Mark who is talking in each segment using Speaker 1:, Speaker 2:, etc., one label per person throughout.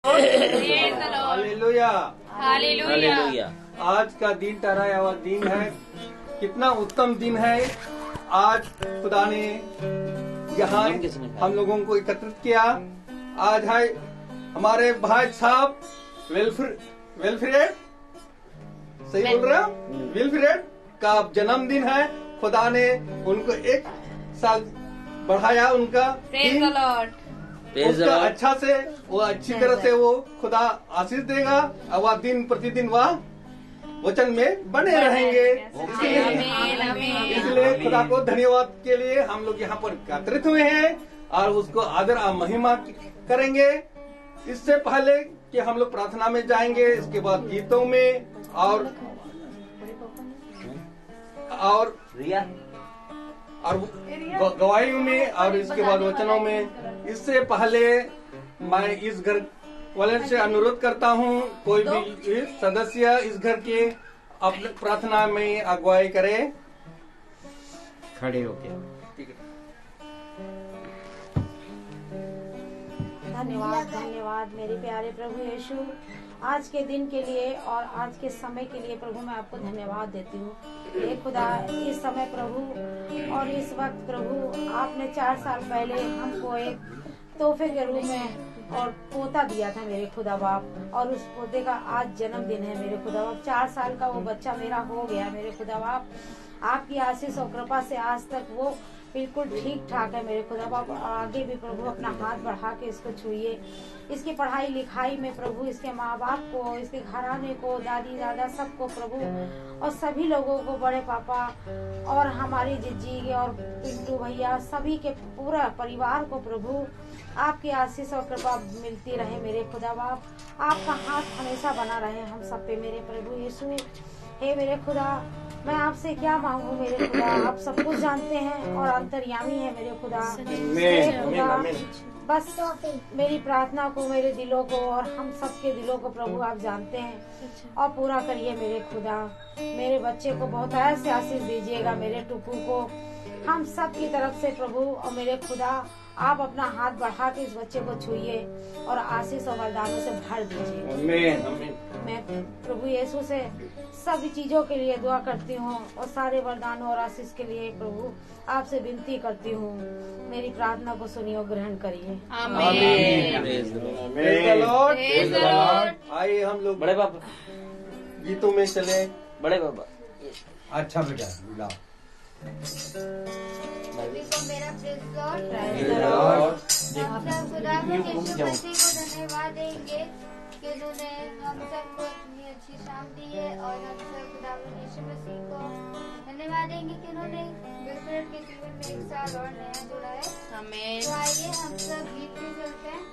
Speaker 1: Hallelujah
Speaker 2: hallelujah.
Speaker 1: आज का दिन ठहराया हुआ दिन है, कितना उत्तम दिन है। आज खुदा ने यहाँ हम लोगों को एकत्रित किया। आज है हमारे भाई साहब विल्फ्रेड, सही बोल रहे हो, विल्फ्रेड का जन्मदिन है। खुदा ने उनको 1 साल बढ़ाया, उनका उसका अच्छा से वो अच्छी तरह से वो खुदा आशीष देगा और वह दिन प्रतिदिन वह वचन में बने रहेंगे। इसलिए खुदा को धन्यवाद के लिए हम लोग यहाँ पर एकत्रित हुए हैं और उसको आदर और महिमा करेंगे। इससे पहले कि हम लोग प्रार्थना में जाएंगे, इसके बाद गीतों में और गवाही में और इसके बाद वचनों में। इससे पहले मैं इस घर वाले से अनुरोध करता हूँ, कोई भी सदस्य इस घर के अपने प्रार्थना में अगुवाई करे, खड़े होके।
Speaker 3: धन्यवाद मेरे प्यारे प्रभु यीशु, आज के दिन के लिए और आज के समय के लिए प्रभु मैं आपको धन्यवाद देती हूँ। हे खुदा, इस समय प्रभु और इस वक्त प्रभु आपने 4 साल पहले हमको एक तोहफे के रूप में और पोता दिया था मेरे खुदा बाप, और उस पोते का आज जन्मदिन है मेरे खुदा बाप। 4 साल का वो बच्चा मेरा हो गया मेरे खुदा बाप। आपकी आशीष और कृपा से आज तक वो बिल्कुल ठीक ठाक है मेरे खुदा बाप। आगे भी प्रभु अपना हाथ बढ़ा के इसको छुइए। इसकी पढ़ाई लिखाई में प्रभु इसके माँ बाप को, इसके घराने को, दादी दादा सबको प्रभु, और सभी लोगों को, बड़े पापा और हमारी जिज्जी और पिंटू भैया, सभी के पूरा परिवार को प्रभु आपकी आशीष और कृपा मिलती रहे मेरे खुदा बाप। आपका हाथ हमेशा बना रहे हम सब पे मेरे प्रभु यीशु। हे मेरे खुदा, मैं आपसे क्या मांगू मेरे खुदा, आप सब कुछ जानते हैं और अंतर्यामी है मेरे खुदा। मेरे खुदा, बस मेरी प्रार्थना को, मेरे दिलों को और हम सबके दिलों को प्रभु आप जानते हैं और पूरा करिए मेरे खुदा। मेरे बच्चे को बहुत ऐसे आशीष दीजिएगा, मेरे टुकू को, हम सब की तरफ से प्रभु। और मेरे खुदा, आप अपना हाथ बढ़ा के इस बच्चे को छुइए और आशीष और वरदानों से भर दीजिए। मैं प्रभु यीशु से सभी चीजों के लिए दुआ करती हूँ और सारे वरदानों और आशीष के लिए प्रभु आपसे विनती करती हूँ। मेरी प्रार्थना को सुनिए और ग्रहण करिए।
Speaker 1: आइए हम लोग बड़े बाबा गीतों में चले। बड़े बाबा, अच्छा बेटा, लाओ।
Speaker 4: मेरा आप सब खुदा को यीशु मसीह को धन्यवाद देंगे कि उन्होंने हम सबको इतनी अच्छी शाम दी है, और हम सब खुदा को यीशु मसीह को धन्यवाद देंगे कि उन्होंने विल्फ्रेड के जीवन में 1 साल और नया जोड़ा है। आमीन। तो आइए हम सब गीत में चलते हैं।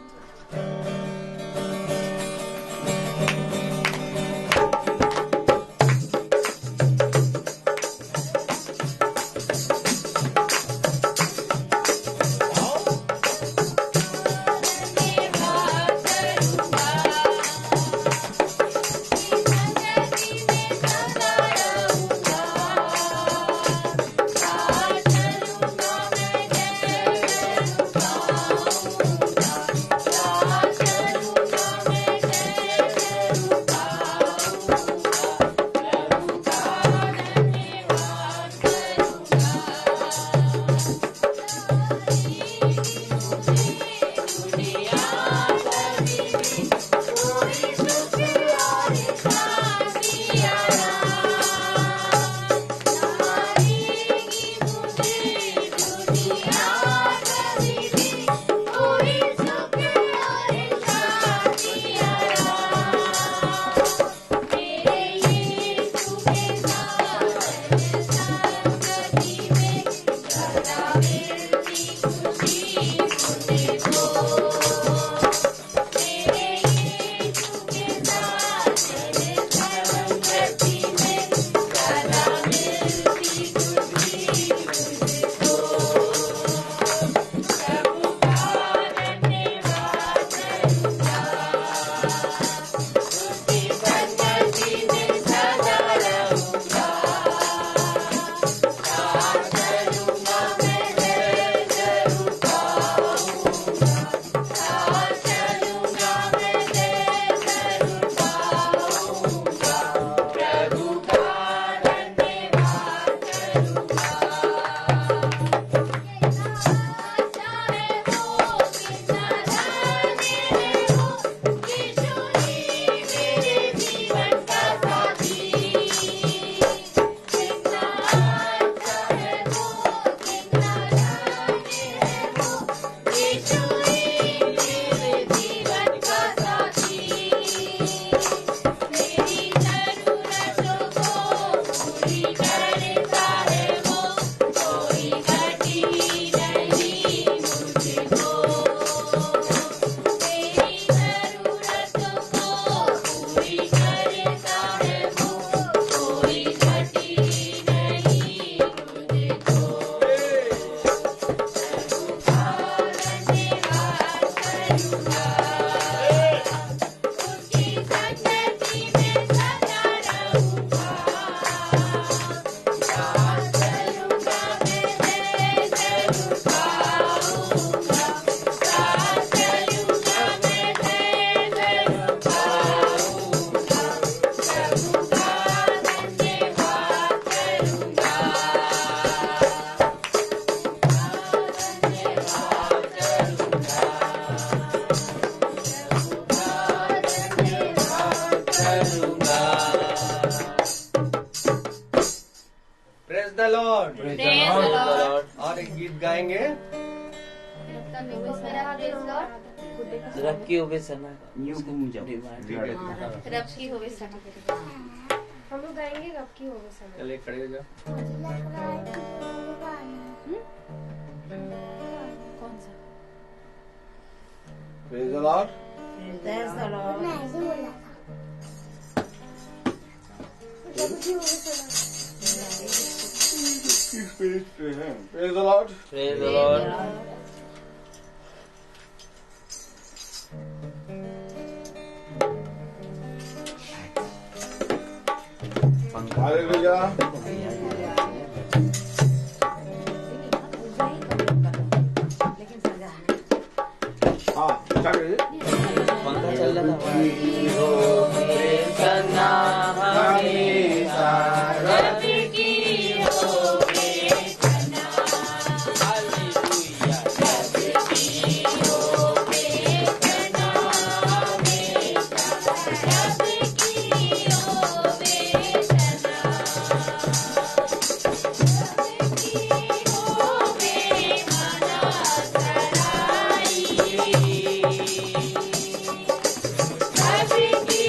Speaker 1: लॉर्ड।
Speaker 2: Praise the Lord.
Speaker 1: और एक गीत गाएंगे।
Speaker 2: रब की होवे सना
Speaker 1: ठीक है,
Speaker 4: रब की होवे सना। हम लोग गाएंगे रब की होवे सना।
Speaker 1: चलिए खड़े हो जाओ।
Speaker 3: कौन सा?
Speaker 1: Praise the Lord.
Speaker 3: Praise the Lord.
Speaker 1: Praise the Lord.
Speaker 2: Praise the Lord.
Speaker 1: Hallelujah.
Speaker 3: लेकिन सजा
Speaker 1: हाँ, क्या करिए?
Speaker 2: पंखा चल रहा था। सना हमेशा रब की होवे सना। हालेलुया। रब की होवे सना हमेशा। रब की होवे सना। रब की होवे मना सराई। रब की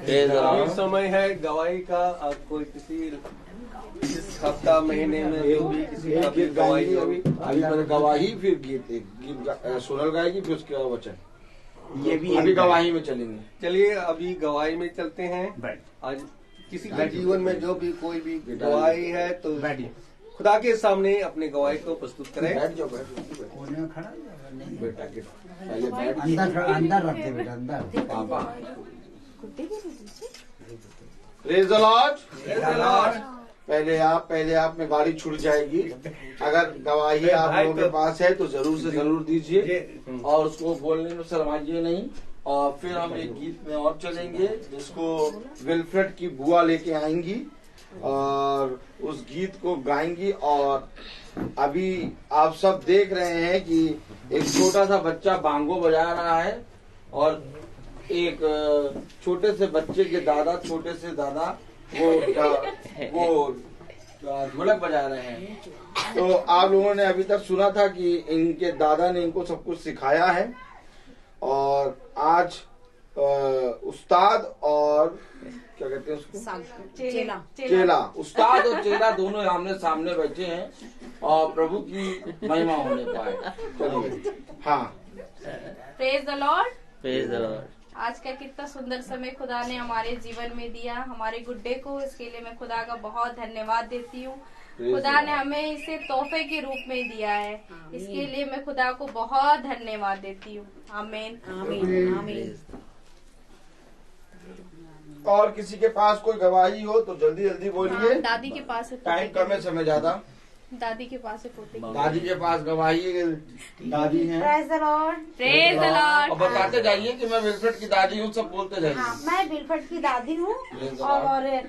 Speaker 1: अभी समय है गवाही का। कोई किसी इस हफ्ता महीने में जो भी किसी का भी गवाही
Speaker 5: अभी पहले गवाही, फिर गीत सोनल गाएगी, फिर उसके बाद वचन। ये भी अभी गवाही में चलेंगे।
Speaker 1: चलिए अभी गवाही में चलते हैं। आज किसी के जीवन में जो भी कोई भी गवाही है तो खुदा के सामने अपने गवाही को प्रस्तुत करें।
Speaker 5: बैठ जाओ, बेटा के पहले बैठ।
Speaker 6: अंदर रख दे बेटा, अंदर।
Speaker 5: पापा प्रेज द लॉर्ड। पहले आप में गाड़ी छूट जाएगी। अगर गवाही आप लोगों के पास है तो जरूर से जरूर दीजिए और उसको बोलने में शर्माइए नहीं। और फिर हम एक गीत में और चलेंगे जिसको विल्फ्रेड की बुआ लेके आएंगी और उस गीत को गाएंगी। और अभी आप सब देख रहे हैं कि एक छोटा सा बच्चा बांगो बजा रहा है और एक छोटे से बच्चे के दादा, छोटे से दादा वो ढोलक बजा रहे हैं। तो आप लोगों ने अभी तक सुना था कि इनके दादा ने इनको सब कुछ सिखाया है। और आज उस्ताद और क्या कहते हैं उसको, चेला, उस्ताद और चेला दोनों आमने सामने बैठे हैं और प्रभु की महिमा होने पाए। चलिए। हाँ,
Speaker 2: praise the Lord.
Speaker 7: Praise the Lord.
Speaker 2: आज का कितना सुंदर समय खुदा ने हमारे जीवन में दिया, हमारे गुड्डे को। इसके लिए मैं खुदा का बहुत धन्यवाद देती हूँ। खुदा ने हमें इसे तोहफे के रूप में दिया है, इसके लिए मैं खुदा को बहुत धन्यवाद देती हूँ। आमीन, आमीन, आमीन।
Speaker 5: और किसी के पास कोई गवाही हो तो जल्दी जल्दी बोलिए।
Speaker 2: हाँ, दादी के पास है।
Speaker 5: टाइम कम है, समय ज्यादा।
Speaker 2: दादी के पास है पोते की।
Speaker 5: दादी के पास गवाही दादी है।
Speaker 3: Praise the Lord.
Speaker 2: Praise the Lord.
Speaker 5: और बताते जाइए कि मैं विल्फ्रेड की दादी हूँ, सब बोलते जाइए।
Speaker 3: हाँ, मैं विल्फ्रेड की दादी हूँ
Speaker 5: Praise the
Speaker 3: और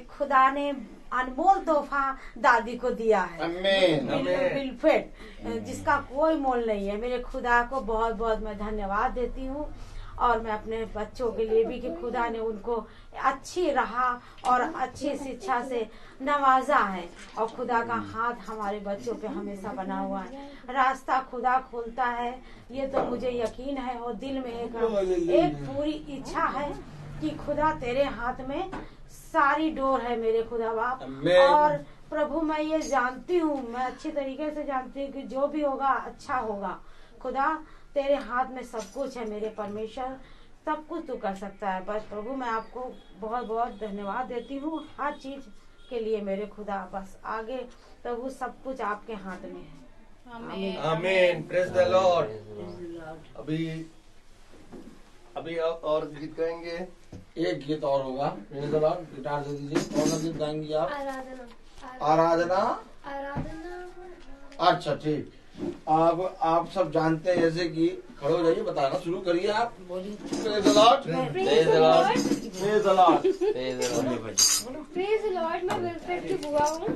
Speaker 3: खुदा ने अनमोल तोहफा दादी को दिया है।
Speaker 5: आमीन।
Speaker 3: विल्फ्रेड, जिसका कोई मोल नहीं है। मेरे खुदा को बहुत बहुत मैं धन्यवाद देती हूँ। और मैं अपने बच्चों के लिए भी कि खुदा ने उनको अच्छी राह और अच्छी शिक्षा से नवाजा है। और खुदा का हाथ हमारे बच्चों पे हमेशा बना हुआ है। रास्ता खुदा खोलता है, ये तो मुझे यकीन है। और दिल में एक पूरी इच्छा है कि खुदा तेरे हाथ में सारी डोर है मेरे खुदा बाप। और प्रभु मैं ये जानती हूँ, मैं अच्छी तरीके से जानती हूँ कि जो भी होगा अच्छा होगा। खुदा तेरे हाथ में सब कुछ है मेरे परमेश्वर, सब कुछ तू कर सकता है। बस प्रभु मैं आपको बहुत बहुत धन्यवाद देती हूँ हर चीज के लिए मेरे खुदा। बस आगे प्रभु सब कुछ आपके हाथ में है।
Speaker 2: आमीन।
Speaker 1: आमीन। Praise the Lord. अभी और गीत गाएंगे।
Speaker 5: एक गीत और होगा। Praise the Lord. गिटार दे दीजिए। कौन सा गीत गाएंगी आप? आराधना। अच्छा, ठीक। अब आप सब जानते हैं जैसे कि खड़े हो जाइए, बताना शुरू करिए आप। Praise the Lord.
Speaker 7: Praise the Lord.
Speaker 5: Praise the Lord.
Speaker 7: Praise the Lord.
Speaker 8: Praise the Lord. मैं विल्फ्रेड की बुआ हूँ और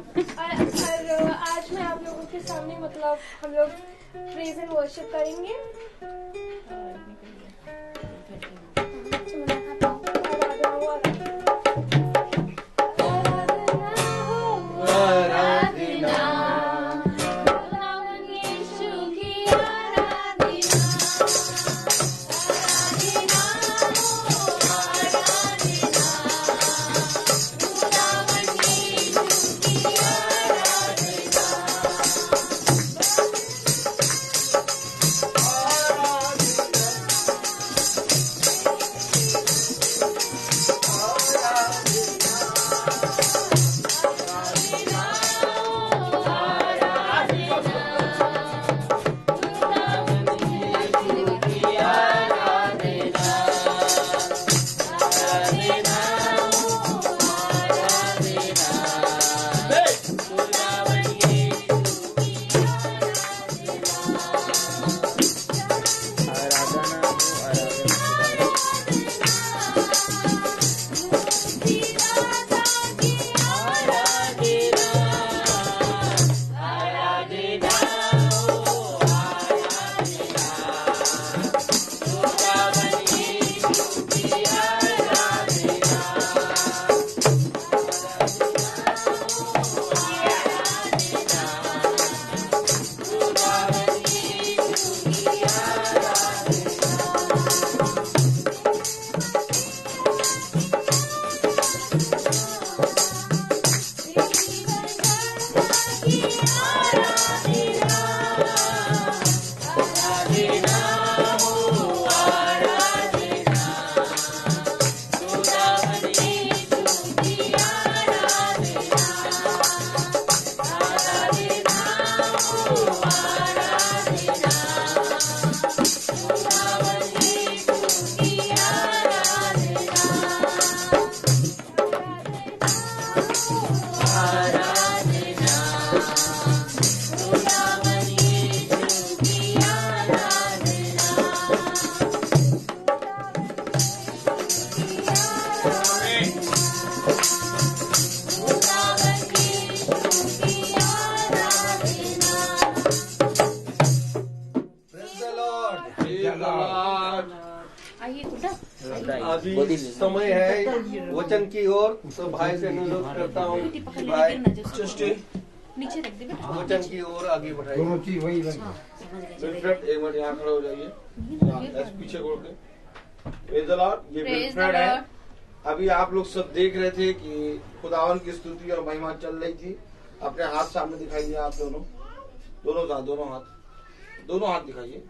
Speaker 8: आज मैं आप लोगों के सामने मतलब हम लोग प्रेज एंड वर्शिप करेंगे।
Speaker 1: अभी समय है वचन की ओर, तो भाई से अनुरोध करता हूँ कि भाई
Speaker 2: नीचे रख दे बेटा।
Speaker 1: वचन की ओर आगे बढ़ाइए।
Speaker 5: विल्फ्रेड एक मिनट यहाँ खड़े हो जाइए, पीछे छोड़ के। Praise the Lord. ये
Speaker 2: Praise the
Speaker 5: विल्फ्रेड है।
Speaker 2: Lord।
Speaker 5: अभी आप लोग सब देख रहे थे कि खुदावन की स्तुति और महिमा चल रही थी। अपने हाथ सामने दिखाई दिया आप दोनों हाथ दिखाइए।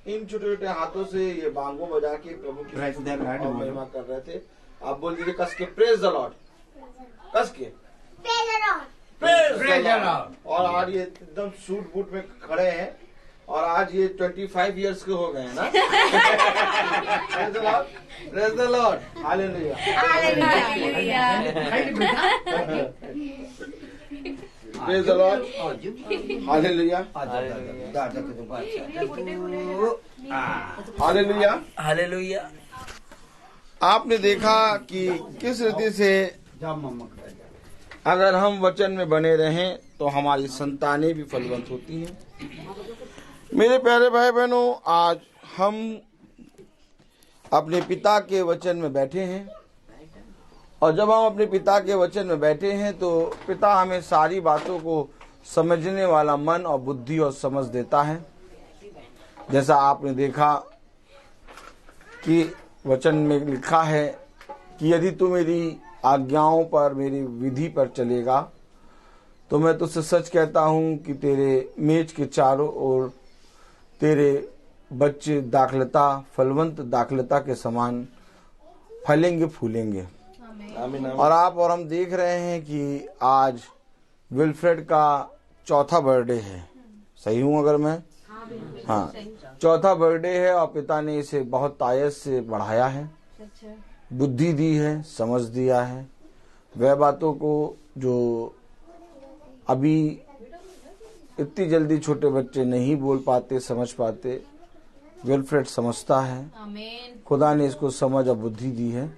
Speaker 5: इन छोटे छोटे हाथों से ये बांगो बजा के प्रभु की स्तुति और महिमा कर रहे थे। आप बोल दीजिए कस के प्रेज द लॉर्ड, कस के प्रेज द लॉर्ड। और आज ये एकदम सूट बूट में खड़े हैं और आज ये 25 इयर्स के हो गए हैं ना। Praise the Lord,
Speaker 1: praise the Lord,
Speaker 5: hallelujah. Praise the Lord, hallelujah, hallelujah,
Speaker 7: hallelujah.
Speaker 5: आपने देखा कि किस रीति से अगर हम वचन में बने रहें तो हमारी संतानें भी फलवंत होती हैं। मेरे प्यारे भाई बहनों, आज हम अपने पिता के वचन में बैठे हैं और जब हम अपने पिता के वचन में बैठे हैं तो पिता हमें सारी बातों को समझने वाला मन और बुद्धि और समझ देता है। जैसा आपने देखा कि वचन में लिखा है कि यदि तू मेरी आज्ञाओं पर, मेरी विधि पर चलेगा तो मैं तुझसे सच कहता हूं कि तेरे मेज के चारों ओर तेरे बच्चे दाखलता, फलवंत दाखलता के समान फलेंगे, फूलेंगे। और आप और हम देख रहे हैं कि आज विल्फ्रेड का चौथा बर्थडे है। सही हूं अगर मैं? हाँ, चौथा बर्थडे है और पिता ने इसे बहुत तायत से बढ़ाया है, बुद्धि दी है, समझ दिया है। वह बातों को जो अभी इतनी जल्दी छोटे बच्चे नहीं बोल पाते, समझ पाते, विल्फ्रेड समझता है। खुदा ने इसको समझ और बुद्धि दी है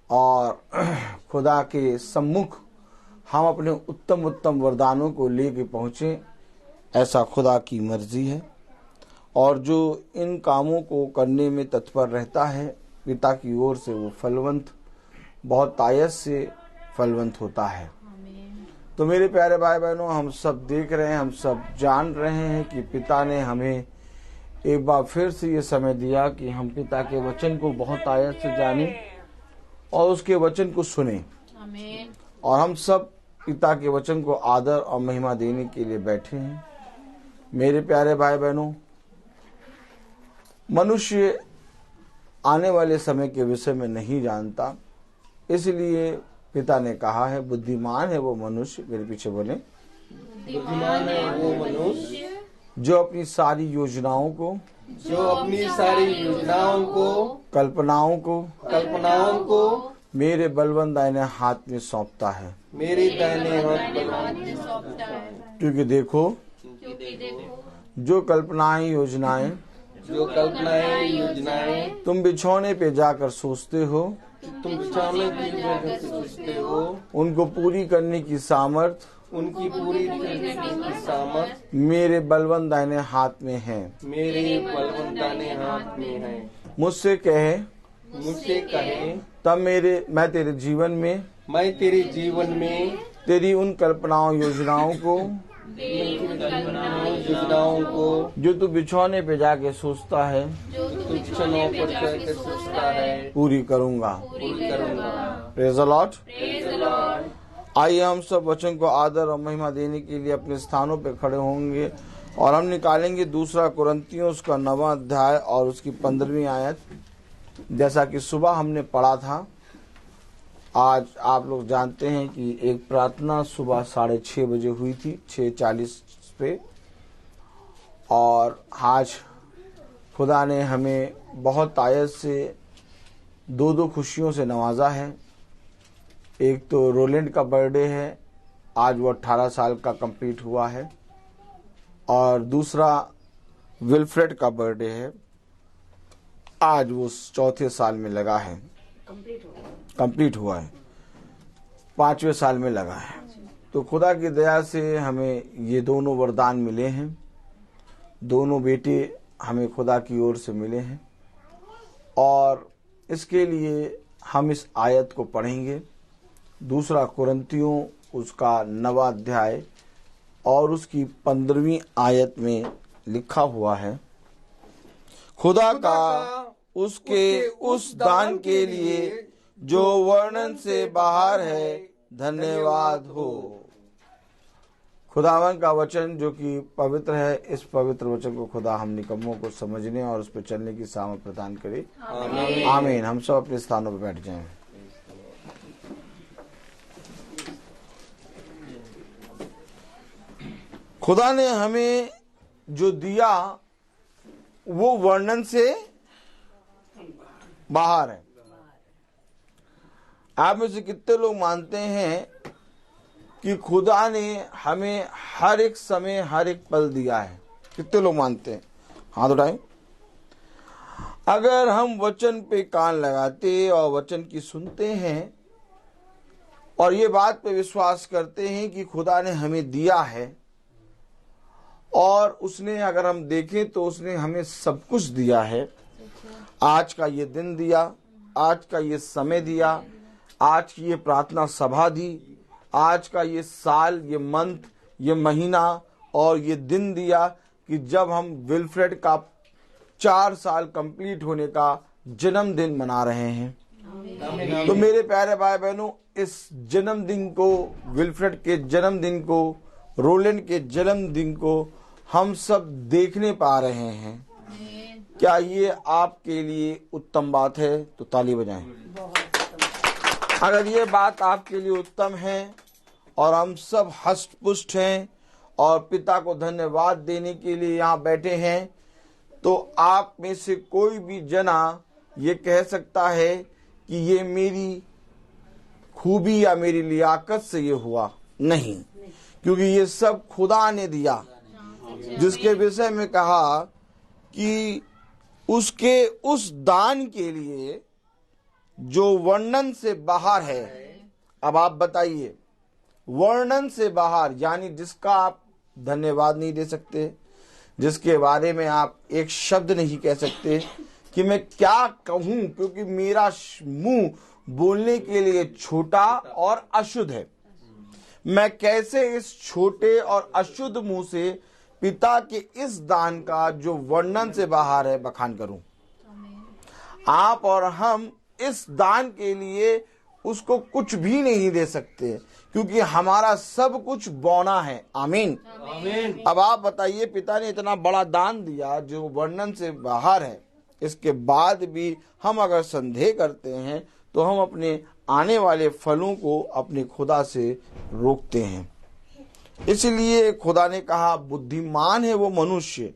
Speaker 5: और खुदा के सम्मुख हम अपने उत्तम उत्तम वरदानों को लेके पहुंचे, ऐसा खुदा की मर्जी है। और जो इन कामों को करने में तत्पर रहता है पिता की ओर से, वो फलवंत, बहुत तायत से फलवंत होता है। तो मेरे प्यारे भाई बहनों, हम सब देख रहे हैं, हम सब जान रहे हैं कि पिता ने हमें एक बार फिर से ये समय दिया कि हम पिता के वचन को बहुत तायत से जानें और उसके वचन को सुने। और हम सब पिता के वचन को आदर और महिमा देने के लिए बैठे हैं। मेरे प्यारे भाई बहनों, मनुष्य आने वाले समय के विषय में नहीं जानता, इसलिए पिता ने कहा है बुद्धिमान है वो मनुष्य, मेरे पीछे बोले,
Speaker 1: बुद्धिमान है वो मनुष्य
Speaker 5: जो अपनी सारी योजनाओं को, कल्पनाओं को मेरे बलवंत दाहिने हाथ में सौंपता है।
Speaker 1: मेरे दाहिने हाथ में सौंपता है।
Speaker 5: क्योंकि देखो जो कल्पनाएं योजनाएं तुम बिछौने पे जाकर सोचते हो, उनको पूरी करने की सामर्थ मेरे बलवंत दाहिने हाथ में है। मुझसे कहे तब मैं तेरे जीवन में तेरी उन कल्पनाओं योजनाओं को जो तू बिछौने पे जाके सोचता है पूरी करूंगा। Praise the Lord. आइए हम सब वचन को आदर और महिमा देने के लिए अपने स्थानों पे खड़े होंगे और हम निकालेंगे 2 कुरिन्थियों उसका 9वां अध्याय और उसकी 15वीं आयत। जैसा कि सुबह हमने पढ़ा था, आज आप लोग जानते हैं कि एक प्रार्थना सुबह 6:30 बजे हुई थी, 6:40 पे, और आज खुदा ने हमें बहुत तायत से 2 खुशियों से नवाजा है। एक तो रोलैंड का बर्थडे है, आज वो 18 साल का कंप्लीट हुआ है, और दूसरा विल्फ्रेड का बर्थडे है, आज वो 4थे साल में लगा है, कंप्लीट हुआ है, 5वें साल में लगा है। तो खुदा की दया से हमें ये दोनों वरदान मिले हैं, दोनों बेटे हमें खुदा की ओर से मिले हैं। और इसके लिए हम इस आयत को पढ़ेंगे। 2 कुरिन्थियों उसका 9वां अध्याय और उसकी 15वीं आयत में लिखा हुआ है, खुदा का उसके उस दान के लिए जो वर्णन से बाहर है धन्यवाद हो। खुदावन का वचन जो कि पवित्र है, इस पवित्र वचन को खुदा हम निकम्मों को समझने और उस पर चलने की सामर्थ प्रदान करे। आमीन। हम सब अपने स्थानों पर बैठ जाएं। खुदा ने हमें जो दिया वो वर्णन से बाहर है। आप में से कितने लोग मानते हैं कि खुदा ने हमें हर एक समय हर एक पल दिया है? कितने लोग मानते हैं? हाथ उठाएं। अगर हम वचन पे कान लगाते और वचन की सुनते हैं और ये बात पे विश्वास करते हैं कि खुदा ने हमें दिया है, और उसने अगर हम देखें तो उसने हमें सब कुछ दिया है। आज का ये दिन दिया, आज का ये समय दिया, आज की ये प्रार्थना सभा दी, आज का ये साल, ये मंथ, ये महीना और ये दिन दिया कि जब हम विल्फ्रेड का 4 साल कंप्लीट होने का जन्मदिन मना रहे हैं। तो मेरे प्यारे भाई बहनों, इस जन्मदिन को, विल्फ्रेड के जन्मदिन को, रोलैंड के जन्मदिन को हम सब देखने पा रहे हैं। क्या ये आपके लिए उत्तम बात है? तो ताली बजाएं। अगर ये बात आपके लिए उत्तम है और हम सब हष्ट-पुष्ट हैं और पिता को धन्यवाद देने के लिए यहाँ बैठे हैं, तो आप में से कोई भी जना ये कह सकता है कि ये मेरी खूबी या मेरी लियाकत से ये हुआ नहीं, क्योंकि ये सब खुदा ने दिया, जिसके विषय में कहा कि उसके उस दान के लिए जो वर्णन से बाहर है। अब आप बताइए, वर्णन से बाहर यानी जिसका आप धन्यवाद नहीं दे सकते, जिसके बारे में आप एक शब्द नहीं कह सकते कि मैं क्या कहूं, क्योंकि मेरा मुंह बोलने के लिए छोटा और अशुद्ध है। मैं कैसे इस छोटे और अशुद्ध मुंह से पिता के इस दान का जो वर्णन से बाहर है बखान करूं? आप और हम इस दान के लिए उसको कुछ भी नहीं दे सकते, क्योंकि हमारा सब कुछ बौना है। आमीन। अब आप बताइए, पिता ने इतना बड़ा दान दिया जो वर्णन से बाहर है, इसके बाद भी हम अगर संदेह करते हैं तो हम अपने आने वाले फलों को अपने खुदा से रोकते हैं। इसलिए खुदा ने कहा, बुद्धिमान है वो मनुष्य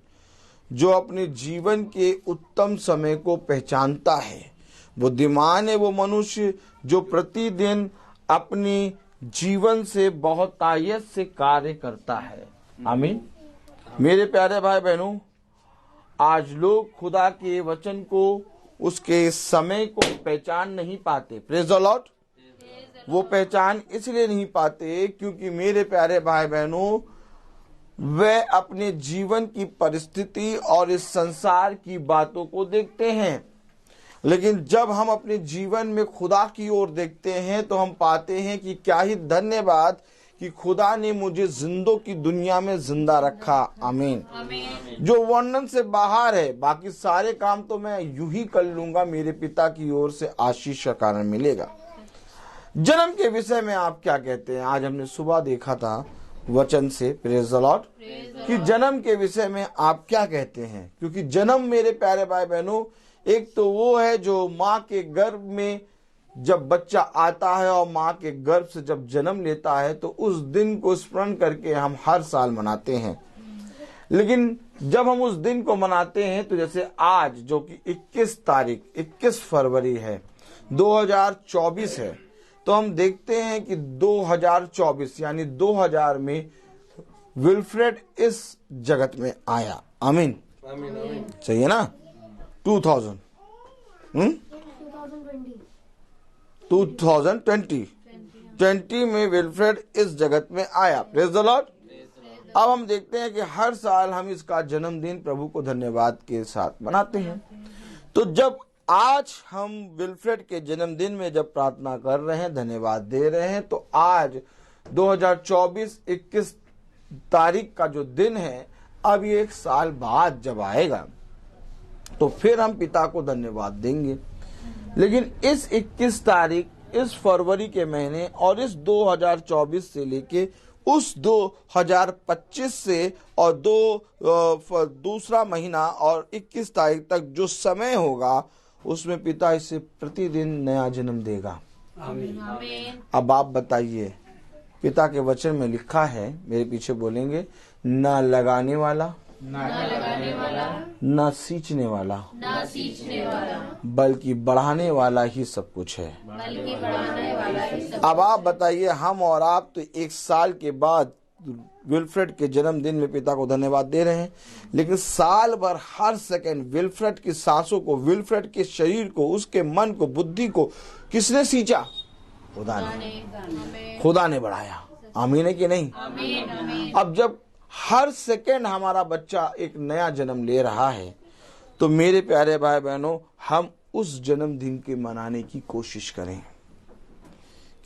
Speaker 5: जो अपने जीवन के उत्तम समय को पहचानता है। बुद्धिमान है वो मनुष्य जो प्रतिदिन अपनी जीवन से बहुत आयत से कार्य करता है। आमीन। मेरे प्यारे भाई बहनों, आज लोग खुदा के वचन को, उसके समय को पहचान नहीं पाते। Praise the Lord. वो पहचान इसलिए नहीं पाते क्योंकि मेरे प्यारे भाई बहनों, वे अपने जीवन की परिस्थिति और इस संसार की बातों को देखते हैं। लेकिन जब हम अपने जीवन में खुदा की ओर देखते हैं तो हम पाते हैं कि क्या ही धन्यवाद कि खुदा ने मुझे जिंदों की दुनिया में जिंदा रखा। आमीन। जो वर्णन से बाहर है, बाकी सारे काम तो मैं यूं ही कर लूंगा, मेरे पिता की ओर से आशीष का कारण मिलेगा। जन्म के विषय में आप क्या कहते हैं? आज हमने सुबह देखा था वचन से, प्रेज़ द लॉर्ड, कि जन्म के विषय में आप क्या कहते हैं? क्योंकि जन्म मेरे प्यारे भाई बहनों, एक तो वो है जो माँ के गर्भ में जब बच्चा आता है और माँ के गर्भ से जब जन्म लेता है तो उस दिन को स्मरण करके हम हर साल मनाते हैं। लेकिन जब हम उस दिन को मनाते हैं तो जैसे आज जो कि 21 फरवरी है, 2024 है, तो हम देखते हैं कि 2024 यानी 2000 में विल्फ्रेड इस जगत में आया। आमीन। सही है ना? 2020 में विल्फ्रेड इस जगत में आया। Praise the Lord. अब हम देखते हैं कि हर साल हम इसका जन्मदिन प्रभु को धन्यवाद के साथ मनाते हैं। तो जब आज हम विल्फ्रेड के जन्मदिन में जब प्रार्थना कर रहे हैं, धन्यवाद दे रहे हैं, तो आज 2024 21 तारीख का जो दिन है, अब ये 1 साल बाद जब आएगा तो फिर हम पिता को धन्यवाद देंगे। लेकिन इस 21 तारीख, इस फरवरी के महीने और इस 2024 से लेके उस 2025 से और दूसरा महीना और 21 तारीख तक जो समय होगा, उसमें पिता इसे प्रतिदिन नया जन्म देगा।
Speaker 2: आमीन।
Speaker 5: अब आप बताइए, पिता के वचन में लिखा है, मेरे पीछे बोलेंगे, न लगाने वाला, न सींचने वाला, बल्कि बढ़ाने वाला ही सब कुछ है। अब आप बताइए, हम और आप तो 1 साल के बाद विल्फ्रेड के जन्मदिन में पिता को धन्यवाद दे रहे हैं, लेकिन साल भर हर सेकंड विल्फ्रेड की सांसों को, विल्फ्रेड के शरीर को, उसके मन को, बुद्धि को किसने सींचा? खुदा ने बढ़ाया। आमीन है कि नहीं? अब जब हर सेकंड हमारा बच्चा एक नया जन्म ले रहा है, तो मेरे प्यारे भाई बहनों, हम उस जन्मदिन के मनाने की कोशिश करें,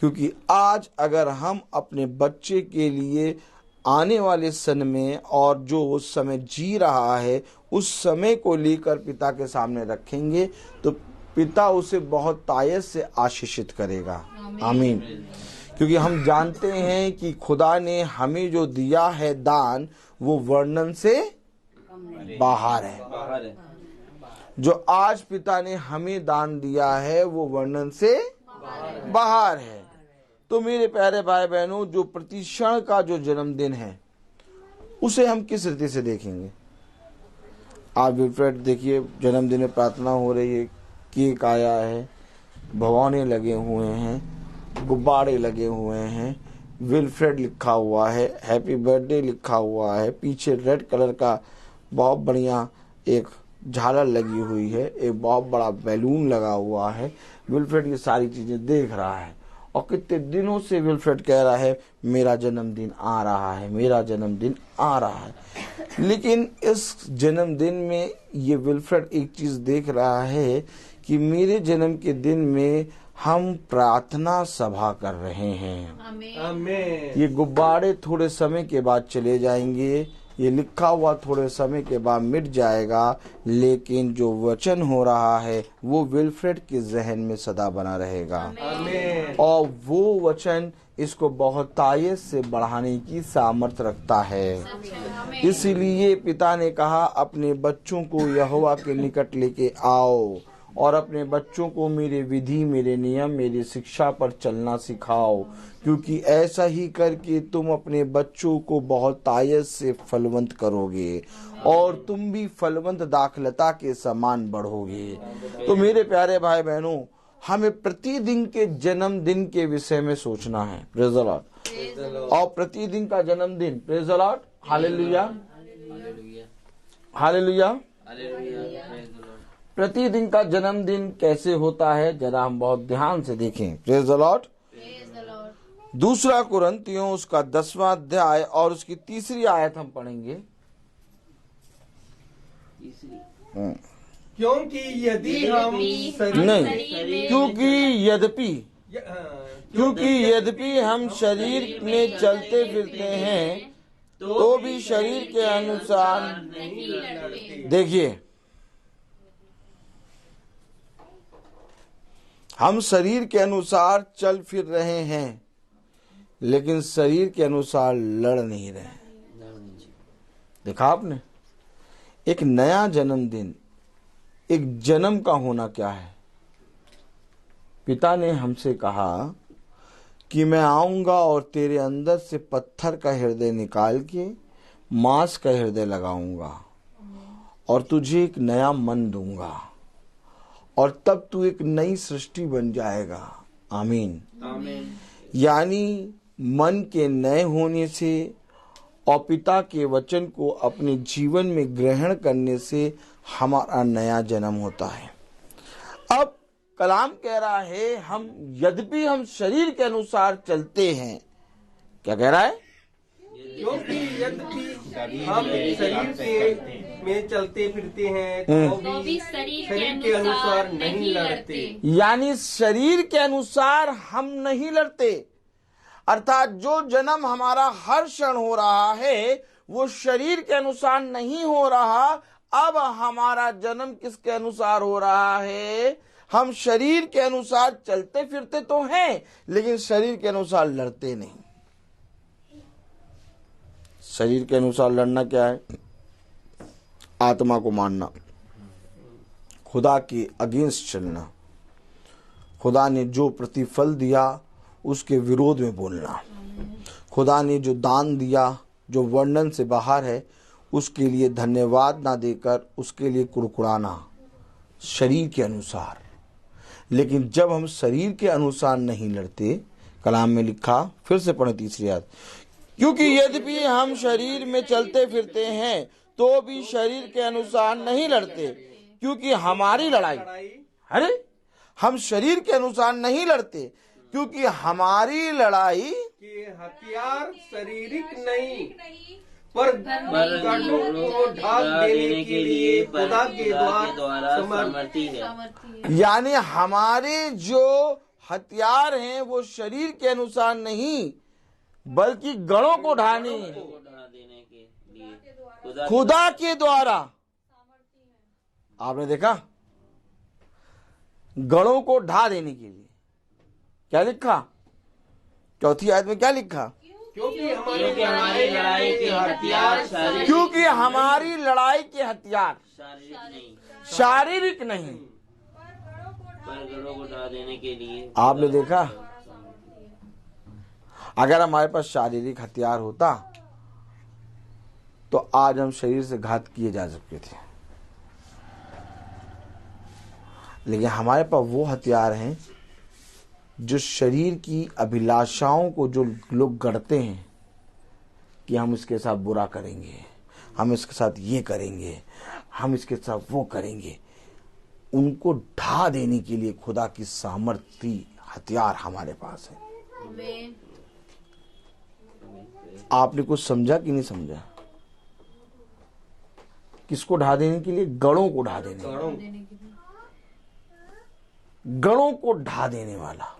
Speaker 5: क्योंकि आज अगर हम अपने बच्चे के लिए आने वाले समय में और जो उस समय जी रहा है, उस समय को लेकर पिता के सामने रखेंगे, तो पिता उसे बहुत तायत से आशीषित करेगा। आमीन। क्योंकि हम जानते हैं कि खुदा ने हमें जो दिया है दान, वो वर्णन से बाहर है। जो आज पिता ने हमें दान दिया है, वो वर्णन से बाहर है। तो मेरे प्यारे भाई बहनों, जो प्रतिक्षण का जो जन्मदिन है, उसे हम किस रीति से देखेंगे? आप विल्फ्रेड देखिए, जन्मदिन में प्रार्थना हो रही है, केक आया है, भगवाने लगे हुए हैं, गुब्बारे लगे हुए हैं, विल्फ्रेड लिखा हुआ है, हैप्पी बर्थडे लिखा हुआ है, पीछे रेड कलर का बहुत बढ़िया एक झालर लगी हुई है, एक बहुत बड़ा बैलून लगा हुआ है। विल्फ्रेड ये सारी चीजें देख रहा है और कितने दिनों से विल्फ्रेड कह रहा है, मेरा जन्मदिन आ रहा है, मेरा जन्मदिन आ रहा है। लेकिन इस जन्मदिन में ये विल्फ्रेड एक चीज देख रहा है कि मेरे जन्म के दिन में हम प्रार्थना सभा कर रहे हैं।
Speaker 1: आमीन।
Speaker 5: ये गुब्बारे थोड़े समय के बाद चले जाएंगे, ये लिखा हुआ थोड़े समय के बाद मिट जाएगा, लेकिन जो वचन हो रहा है वो विल्फ्रेड के जहन में सदा बना रहेगा।
Speaker 1: आमीन।
Speaker 5: और वो वचन इसको बहुत तायत से बढ़ाने की सामर्थ्य रखता है। इसीलिए पिता ने कहा, अपने बच्चों को यहोवा के निकट लेके आओ और अपने बच्चों को मेरे विधि, मेरे नियम, मेरी शिक्षा पर चलना सिखाओ, क्योंकि ऐसा ही करके तुम अपने बच्चों को बहुत तायत से फलवंत करोगे और तुम भी फलवंत दाखलता के समान बढ़ोगे। तो मेरे प्यारे भाई बहनों, हमें प्रतिदिन के जन्मदिन के विषय में सोचना है। Praise the Lord. और प्रतिदिन का जन्मदिन, praise the Lord, hallelujah, hallelujah. प्रतिदिन का जन्मदिन कैसे होता है, जरा हम बहुत ध्यान से देखें। Praise the Lord. दूसरा कुरिन्थियों उसका 10वां अध्याय और उसकी 3री आयत हम पढ़ेंगे।
Speaker 1: क्योंकि यदि हम
Speaker 5: नहीं, क्योंकि यद्यपि हम शरीर में चलते फिरते हैं, तो भी शरीर के अनुसार देखिए, हम शरीर के अनुसार चल फिर रहे हैं, लेकिन शरीर के अनुसार लड़ नहीं रहे। देखा आपने, एक नया जन्मदिन, एक जन्म का होना क्या है? पिता ने हमसे कहा कि मैं आऊंगा और तेरे अंदर से पत्थर का हृदय निकाल के मांस का हृदय लगाऊंगा और तुझे एक नया मन दूंगा और तब तू एक नई सृष्टि बन जाएगा। आमीन।
Speaker 1: आमीन।
Speaker 5: यानी मन के नए होने से और पिता के वचन को अपने जीवन में ग्रहण करने से हमारा नया जन्म होता है। अब कलाम कह रहा है, हम यद्यपि हम शरीर के अनुसार चलते हैं, क्या कह रहा है?
Speaker 1: क्योंकि यद्यपि हम शरीर के में चलते फिरते हैं तो भी शरीर के अनुसार नहीं लड़ते।
Speaker 5: यानी शरीर के अनुसार हम नहीं लड़ते, अर्थात जो जन्म हमारा हर क्षण हो रहा है वो शरीर के अनुसार नहीं हो रहा। अब हमारा जन्म किसके अनुसार हो रहा है? हम शरीर के अनुसार चलते फिरते तो हैं, लेकिन शरीर के अनुसार लड़ते नहीं। शरीर के अनुसार लड़ना क्या है? आत्मा को मानना, खुदा के अगेंस्ट चलना, खुदा ने जो प्रतिफल दिया उसके विरोध में बोलना, खुदा ने जो दान दिया जो वर्णन से बाहर है उसके लिए धन्यवाद ना देकर उसके लिए कुड़कुड़ाना शरीर के अनुसार। लेकिन जब हम शरीर के अनुसार नहीं लड़ते, कलाम में लिखा, फिर से पढ़े तीसरी आयत, क्योंकि यद्यपि हम शरीर में चलते फिरते हैं तो भी शरीर के अनुसार नहीं लड़ते, क्योंकि हमारी लड़ाई, अरे हम शरीर के अनुसार नहीं लड़ते क्योंकि हमारी लड़ाई
Speaker 1: के हथियार शारीरिक नहीं पर गढ़ों को ढाल देने के लिए खुदा के द्वारा समर्थी है।
Speaker 5: यानी हमारे जो हथियार हैं वो शरीर के अनुसार नहीं बल्कि गढ़ों को ढाने खुदा के द्वारा। आपने देखा, गढ़ों को ढा देने के लिए क्या लिखा? चौथी आयत में क्या लिखा?
Speaker 1: क्योंकि हमारी लड़ाई के हथियार
Speaker 5: क्योंकि हमारी लड़ाई के हथियार शारीरिक नहीं
Speaker 7: पर गढ़ों को ढा देने के लिए।
Speaker 5: आपने देखा, अगर हमारे पास शारीरिक हथियार होता तो आज हम शरीर से घात किए जा सकते थे, लेकिन हमारे पास वो हथियार हैं जो शरीर की अभिलाषाओं को जो लोग गढ़ते हैं कि हम इसके साथ बुरा करेंगे, हम इसके साथ ये करेंगे, हम इसके साथ वो करेंगे, उनको ढा देने के लिए खुदा की सामर्थ्य हथियार हमारे पास है। आपने कुछ समझा कि नहीं समझा? किसको ढा देने के लिए? गढ़ों को ढा देने, गढ़ों को ढा देने वाला।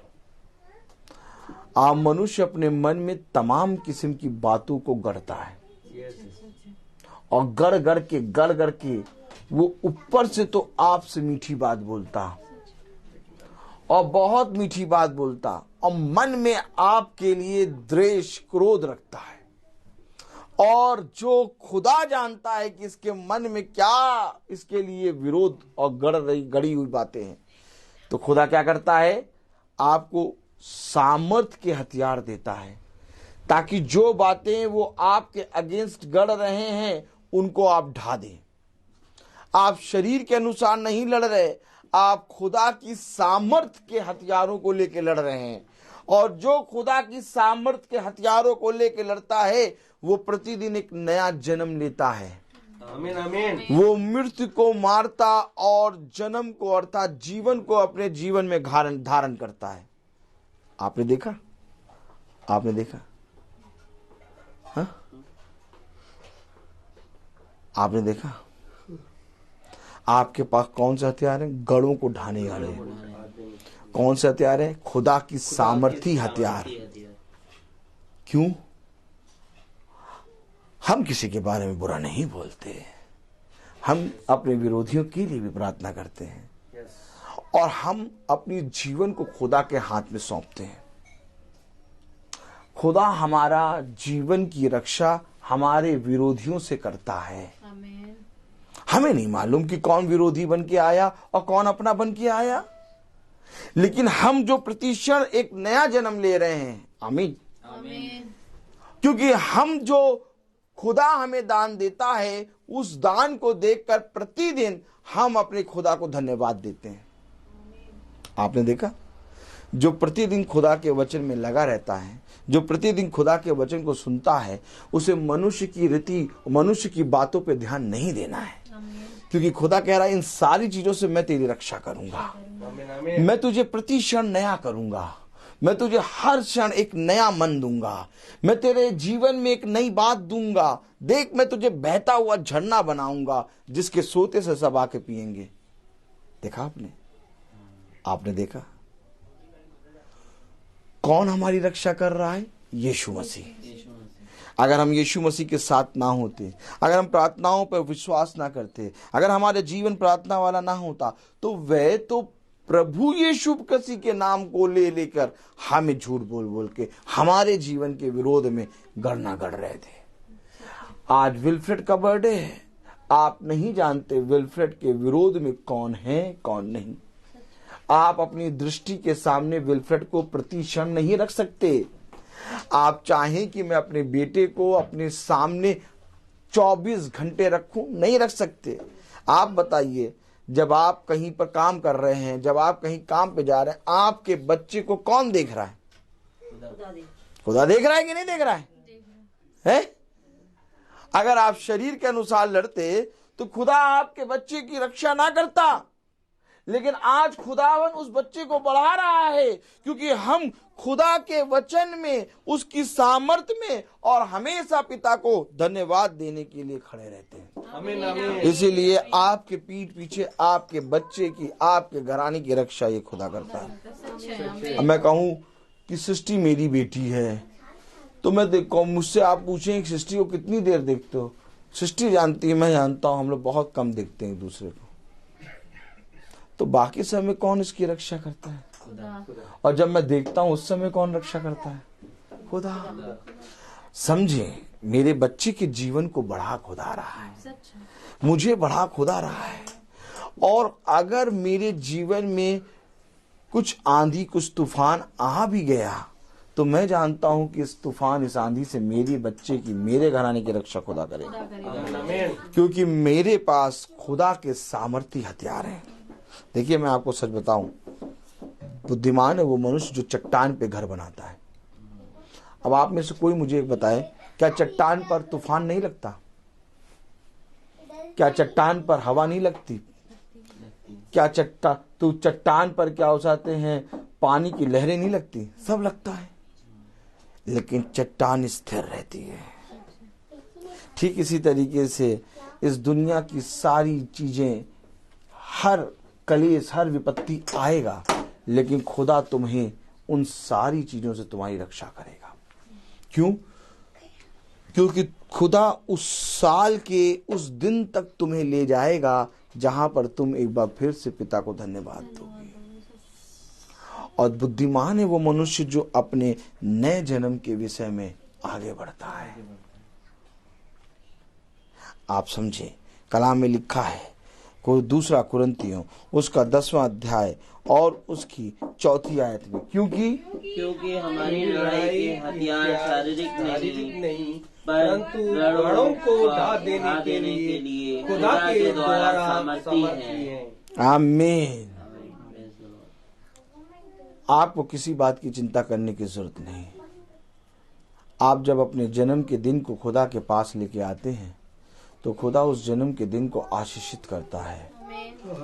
Speaker 5: आप मनुष्य अपने मन में तमाम किस्म की बातों को गढ़ता है और गढ़ के वो ऊपर से तो आपसे मीठी बात बोलता और बहुत मीठी बात बोलता और मन में आपके लिए द्वेष क्रोध रखता है, और जो खुदा जानता है कि इसके मन में क्या इसके लिए विरोध और गढ़ी हुई बातें हैं, तो खुदा क्या करता है? आपको सामर्थ के हथियार देता है ताकि जो बातें वो आपके अगेंस्ट गढ़ रहे हैं उनको आप ढा दें। आप शरीर के अनुसार नहीं लड़ रहे, आप खुदा की सामर्थ के हथियारों को लेकर लड़ रहे हैं, और जो खुदा की सामर्थ के हथियारों को लेकर लड़ता है वो प्रतिदिन एक नया जन्म लेता है।
Speaker 1: आमीन आमीन।
Speaker 5: वो मृत्यु को मारता और जन्म को अर्थात जीवन को अपने जीवन में धारण करता है। आपने देखा? आपने देखा? हाँ? आपने देखा? आपके पास कौन से हथियार हैं? गढ़ों को ढाने वाले। कौन से हथियार हैं? खुदा की सामर्थी हथियार। क्यों? हम किसी के बारे में बुरा नहीं बोलते, हम अपने विरोधियों के लिए भी प्रार्थना करते हैं और हम अपनी जीवन को खुदा के हाथ में सौंपते हैं। खुदा हमारा जीवन की रक्षा हमारे विरोधियों से करता है। हमें नहीं मालूम कि कौन विरोधी बन के आया और कौन अपना बन के आया, लेकिन हम जो प्रतिक्षण एक नया जन्म ले रहे हैं, आमीन, क्योंकि हम जो खुदा हमें दान देता है उस दान को देखकर प्रतिदिन हम अपने खुदा को धन्यवाद देते हैं। आपने देखा, जो प्रतिदिन खुदा के वचन में लगा रहता है, जो प्रतिदिन खुदा के वचन को सुनता है, उसे मनुष्य की रीति, मनुष्य की बातों पे ध्यान नहीं देना है, क्योंकि खुदा कह रहा है इन सारी चीजों से मैं तेरी रक्षा करूंगा, मैं तुझे प्रति क्षण नया करूंगा, मैं तुझे हर क्षण एक नया मन दूंगा, मैं तेरे जीवन में एक नई बात दूंगा। देख, मैं तुझे बहता हुआ झरना बनाऊंगा जिसके सोते से सब आके पिएंगे। देखा आपने देखा कौन हमारी रक्षा कर रहा है? यीशु मसीह। अगर हम यीशु मसीह के साथ ना होते, अगर हम प्रार्थनाओं पर विश्वास ना करते, अगर हमारे जीवन प्रार्थना वाला ना होता, तो वह तो प्रभु यीशु मसीह के नाम को लेकर हमें झूठ बोल बोल के हमारे जीवन के विरोध में गढ़ना गढ़ रहे थे। आज विल्फ्रेड का बर्थडे है। आप नहीं जानते विल्फ्रेड के विरोध में कौन है कौन नहीं। आप अपनी दृष्टि के सामने विल्फ्रेड को प्रति क्षण नहीं रख सकते। आप चाहें कि मैं अपने बेटे को अपने सामने 24 घंटे रखूं, नहीं रख सकते। आप बताइए, जब आप कहीं पर काम कर रहे हैं, जब आप कहीं काम पे जा रहे हैं, आपके बच्चे को कौन देख रहा है? खुदा देख रहा है कि नहीं देख रहा है? अगर आप शरीर के अनुसार लड़ते तो खुदा आपके बच्चे की रक्षा ना करता, लेकिन आज खुदावन उस बच्चे को बढ़ा रहा है, क्योंकि हम खुदा के वचन में, उसकी सामर्थ्य में और हमेशा पिता को धन्यवाद देने के लिए खड़े रहते हैं।
Speaker 1: आमीन, आमीन।
Speaker 5: इसीलिए आपके पीठ पीछे आपके बच्चे की, आपके घराने की रक्षा ये खुदा करता है। अब मैं कहूं कि सृष्टि मेरी बेटी है, तो मैं देखो, मुझसे आप पूछें सृष्टि को कितनी देर देखते हो? सृष्टि जानती है, मैं जानता हूं, हम लोग बहुत कम देखते हैं एक दूसरे को। तो बाकी समय कौन इसकी रक्षा करता है? और जब मैं देखता हूं उस समय कौन रक्षा करता है? खुदा। समझे, मेरे बच्चे के जीवन को बढ़ा खुदा रहा है, मुझे बढ़ा खुदा रहा है। और अगर मेरे जीवन में कुछ आंधी, कुछ तूफान आ भी गया, तो मैं जानता हूं कि इस तूफान, इस आंधी से मेरे बच्चे की, मेरे घराने की रक्षा खुदा करेगा, क्योंकि मेरे पास खुदा के सामर्थ्य हथियार हैं। देखिए, मैं आपको सच बताऊं, बुद्धिमान है वो मनुष्य जो चट्टान पे घर बनाता है। अब आप में से कोई मुझे एक बताए, क्या चट्टान पर तूफान नहीं लगता? क्या चट्टान पर हवा नहीं लगती? क्या चट्टान पर क्या हो जाते हैं, पानी की लहरें नहीं लगती? सब लगता है, लेकिन चट्टान स्थिर रहती है। ठीक इसी तरीके से इस दुनिया की सारी चीजें, हर कलेश, हर विपत्ति आएगा, लेकिन खुदा तुम्हें उन सारी चीजों से तुम्हारी रक्षा करेगा। क्यों? क्योंकि खुदा उस साल के उस दिन तक तुम्हें ले जाएगा जहां पर तुम एक बार फिर से पिता को धन्यवाद दोगे। और बुद्धिमान है वो मनुष्य जो अपने नए जन्म के विषय में आगे बढ़ता है। आप समझे, कलाम में लिखा है, कोई दूसरा कुरिन्थियों उसका 10वां अध्याय और उसकी 4थी आयत में, क्योंकि
Speaker 7: हमारी लड़ाई के हथियार शारीरिक नहीं
Speaker 1: परंतु गढ़ों को ढा देने के लिए खुदा के द्वारा सामर्थी हैं।
Speaker 5: आमीन। आपको किसी बात की चिंता करने की जरूरत नहीं। आप जब अपने जन्म के दिन को खुदा के पास लेके आते हैं, तो खुदा उस जन्म के दिन को आशीषित करता है।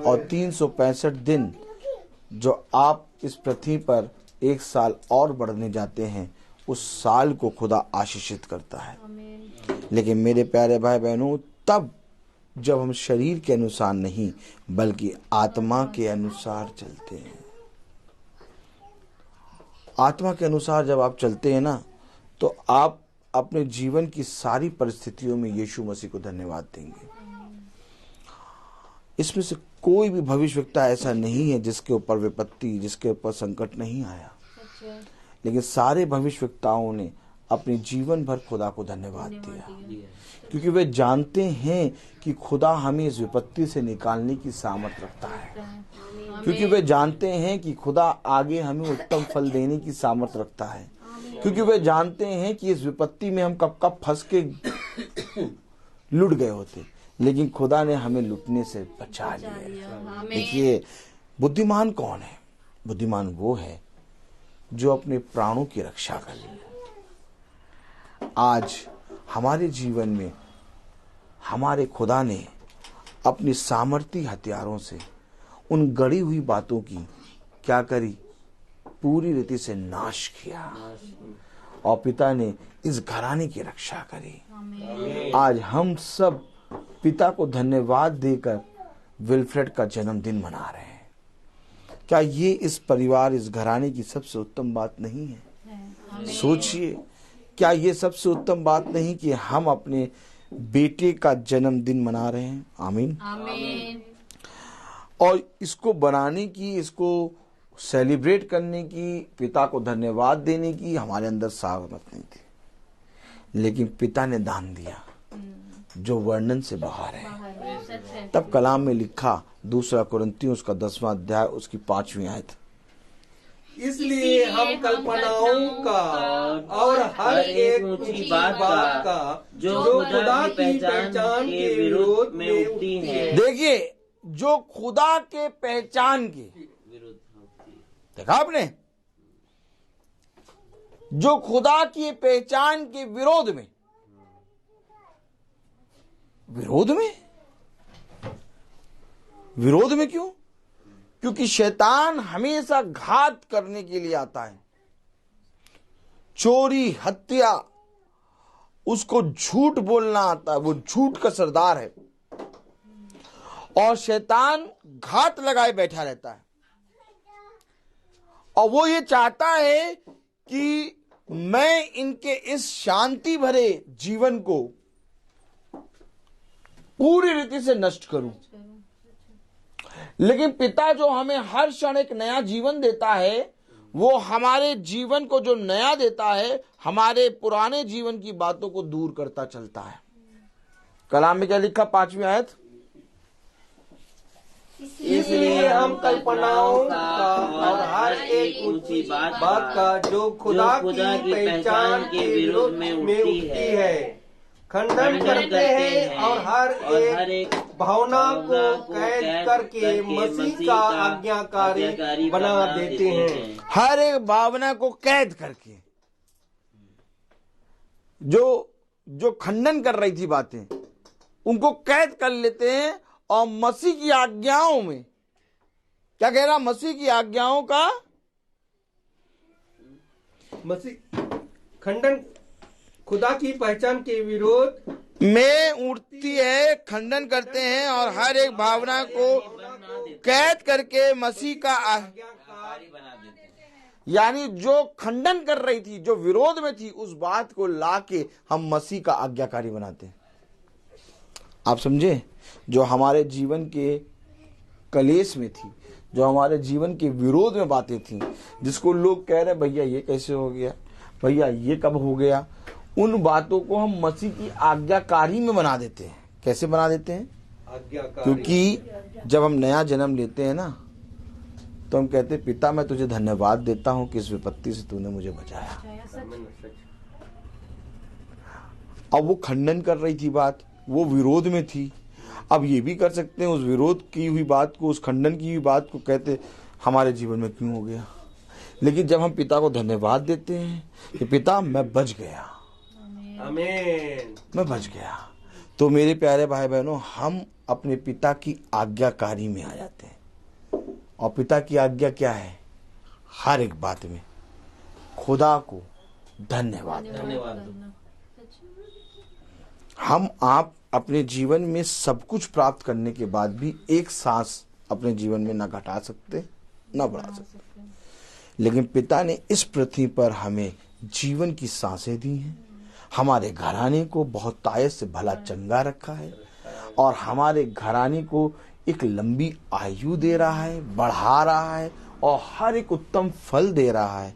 Speaker 5: और 365 दिन जो आप इस पृथ्वी पर एक साल और बढ़ने जाते हैं, उस साल को खुदा आशीषित करता है। लेकिन मेरे प्यारे भाई बहनों, तब जब हम शरीर के अनुसार नहीं बल्कि आत्मा के अनुसार चलते हैं। आत्मा के अनुसार जब आप चलते हैं ना, तो आप अपने जीवन की सारी परिस्थितियों में यीशु मसीह को धन्यवाद देंगे। इसमें से कोई भी भविष्यवक्ता ऐसा नहीं है जिसके ऊपर विपत्ति, जिसके ऊपर संकट नहीं आया, लेकिन सारे भविष्यवक्ताओं ने अपने जीवन भर खुदा को धन्यवाद दिया, क्योंकि वे जानते हैं कि खुदा हमें इस विपत्ति से निकालने की सामर्थ्य रखता है, क्योंकि वे जानते हैं कि खुदा आगे हमें उत्तम फल देने की सामर्थ्य रखता है, क्योंकि वे जानते हैं कि इस विपत्ति में हम कब कब फंस के लुट गए होते, लेकिन खुदा ने हमें लुटने से बचा लिया। देखिए, बुद्धिमान कौन है? बुद्धिमान वो है जो अपने प्राणों की रक्षा कर ले। आज हमारे जीवन में हमारे खुदा ने अपनी सामर्थी हथियारों से उन गड़ी हुई बातों की क्या करी? पूरी रीति से नाश किया और पिता ने इस घराने की रक्षा करी। आज हम सब पिता को धन्यवाद देकर विल्फ्रेड का जन्मदिन मना रहे हैं। क्या ये इस परिवार, इस घराने की सबसे उत्तम बात नहीं है? सोचिए, क्या ये सबसे उत्तम बात नहीं कि हम अपने बेटे का जन्मदिन मना रहे हैं? आमीन, आमीन। और इसको बनाने की, इसको सेलिब्रेट करने की, पिता को धन्यवाद देने की हमारे अंदर सामर्थ नहीं थी, लेकिन पिता ने दान दिया जो वर्णन से बाहर है। तब कलाम में लिखा 2 कुरिन्थियों उसका 10वां अध्याय उसकी 5वीं आयत,
Speaker 1: इसलिए हम कल्पनाओं का और हर एक ऊंची बात का जो खुदा की पहचान के विरोध में उठती है।
Speaker 5: देखिए, जो खुदा के पहचान के देखा आपने, जो खुदा की पहचान के विरोध में क्यों? क्योंकि शैतान हमेशा घात करने के लिए आता है। चोरी, हत्या, उसको झूठ बोलना आता है, वो झूठ का सरदार है और शैतान घात लगाए बैठा रहता है और वो ये चाहता है कि मैं इनके इस शांति भरे जीवन को पूरी रीति से नष्ट करूं। लेकिन पिता जो हमें हर क्षण एक नया जीवन देता है, वो हमारे जीवन को जो नया देता है, हमारे पुराने जीवन की बातों को दूर करता चलता है। कलाम में क्या लिखा? 5वीं आयत,
Speaker 1: इसलिए हम कल्पनाओं का और हर एक ऊंची बात का जो खुदा की पहचान के विरोध में उठती है खंडन करते हैं और हर एक भावना को कैद करके मसीह का आज्ञाकारी बना देते हैं।
Speaker 5: हर एक भावना को कैद करके, जो खंडन कर रही थी बातें, उनको कैद कर लेते हैं और मसीह की आज्ञाओं में, क्या कह रहा? मसीह की आज्ञाओं का
Speaker 1: मसीह खंडन, खुदा की पहचान के विरोध
Speaker 5: में उठती है, खंडन करते हैं और हर एक भावना को कैद करके मसीह का आज्ञाकारी बना देते हैं। यानी जो खंडन कर रही थी, जो विरोध में थी, उस बात को लाके हम मसीह का आज्ञाकारी बनाते हैं। आप समझे? जो हमारे जीवन के कलेश में थी, जो हमारे जीवन के विरोध में बातें थी, जिसको लोग कह रहे भैया ये कैसे हो गया, भैया ये कब हो गया, उन बातों को हम मसीह की आज्ञाकारी में बना देते हैं। कैसे बना देते हैं?
Speaker 1: आज्ञाकारी।
Speaker 5: क्योंकि जब हम नया जन्म लेते हैं ना, तो हम कहते हैं पिता मैं तुझे धन्यवाद देता हूं कि इस विपत्ति से तूने मुझे बचाया। अब वो खंडन कर रही थी बात, वो विरोध में थी। अब ये भी कर सकते हैं, उस विरोध की हुई बात को, उस खंडन की हुई बात को कहते हमारे जीवन में क्यों हो गया। लेकिन जब हम पिता को धन्यवाद देते हैं कि पिता मैं बच गया,
Speaker 1: आमीन,
Speaker 5: मैं बच गया, तो मेरे प्यारे भाई बहनों, हम अपने पिता की आज्ञाकारी में आ जाते हैं। और पिता की आज्ञा क्या है? हर एक बात में खुदा को धन्यवाद दो। हम आप अपने जीवन में सब कुछ प्राप्त करने के बाद भी एक सांस अपने जीवन में ना घटा सकते ना बढ़ा सकते, लेकिन पिता ने इस पृथ्वी पर हमें जीवन की सांसें दी हैं, हमारे घराने को बहुत तायत से भला चंगा रखा है और हमारे घराने को एक लंबी आयु दे रहा है, बढ़ा रहा है और हर एक उत्तम फल दे रहा है।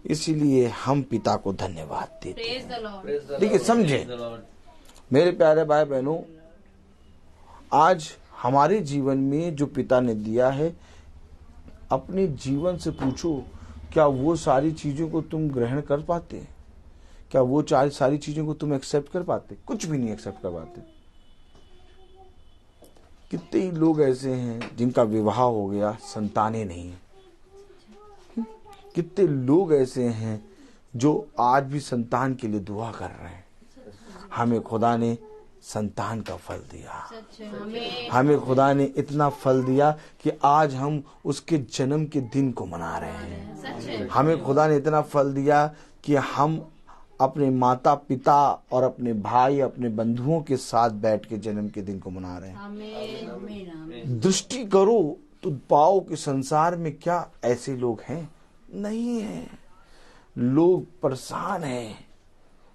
Speaker 5: इसीलिए हम पिता को धन्यवाद देते हैं। देखिए, समझे मेरे प्यारे भाई बहनों, आज हमारे जीवन में जो पिता ने दिया है, अपने जीवन से पूछो, क्या वो सारी चीजों को तुम ग्रहण कर पाते? क्या वो सारी चीजों को तुम एक्सेप्ट कर पाते? कुछ भी नहीं एक्सेप्ट कर पाते। कितने ही लोग ऐसे हैं जिनका विवाह हो गया, संतानें नहीं है। कितने लोग ऐसे हैं जो आज भी संतान के लिए दुआ कर रहे हैं। हमें खुदा ने संतान का फल दिया। हमें खुदा ने इतना फल दिया कि आज हम उसके जन्म के दिन को मना रहे हैं। हमें खुदा ने इतना फल दिया कि हम अपने माता पिता और अपने भाई अपने बंधुओं के साथ बैठ के जन्म के दिन को मना रहे हैं। दृष्टि करो तो पाओ कि संसार में क्या ऐसे लोग हैं? नहीं है। लोग परेशान हैं।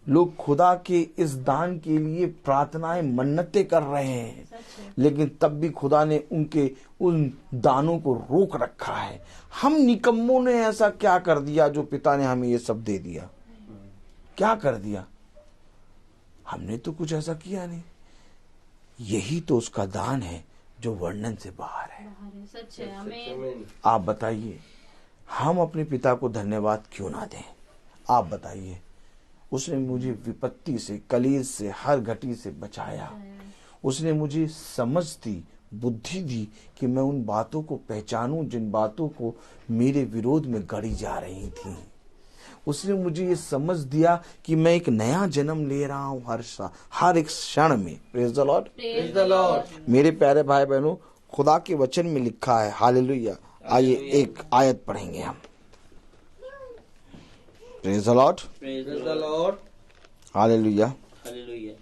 Speaker 5: लोग खुदा के इस दान के लिए प्रार्थनाएं मन्नतें कर रहे हैं, लेकिन तब भी खुदा ने उनके उन दानों को रोक रखा है। हम निकम्मों ने ऐसा क्या कर दिया जो पिता ने हमें ये सब दे दिया? क्या कर दिया? हमने तो कुछ ऐसा किया नहीं। यही तो उसका दान है जो वर्णन से बाहर है। आप बताइए, हम अपने पिता को धन्यवाद क्यों ना दें? आप बताइए। उसने मुझे विपत्ति से, कलेश से, हर घटी से बचाया। उसने मुझे समझ दी, बुद्धि दी कि मैं उन बातों को पहचानूं जिन बातों को मेरे विरोध में गढ़ी जा रही थी। उसने मुझे ये समझ दिया कि मैं एक नया जन्म ले रहा हूं हर एक क्षण में। Praise the Lord, praise the Lord. मेरे प्यारे भाई बहनों, खुदा के वचन में लिखा है, हालेलुया। आइए एक आयत पढ़ेंगे हम। Praise the Lord,
Speaker 7: praise the Lord,
Speaker 5: hallelujah,
Speaker 7: hallelujah.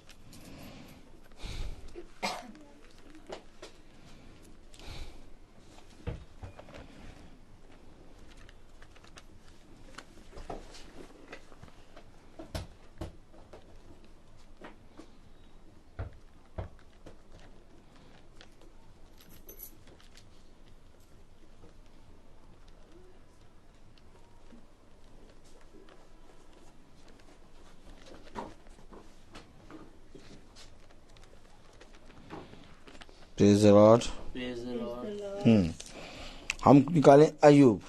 Speaker 5: Praise the Lord,
Speaker 7: praise the Lord.
Speaker 5: हम निकालें अय्यूब।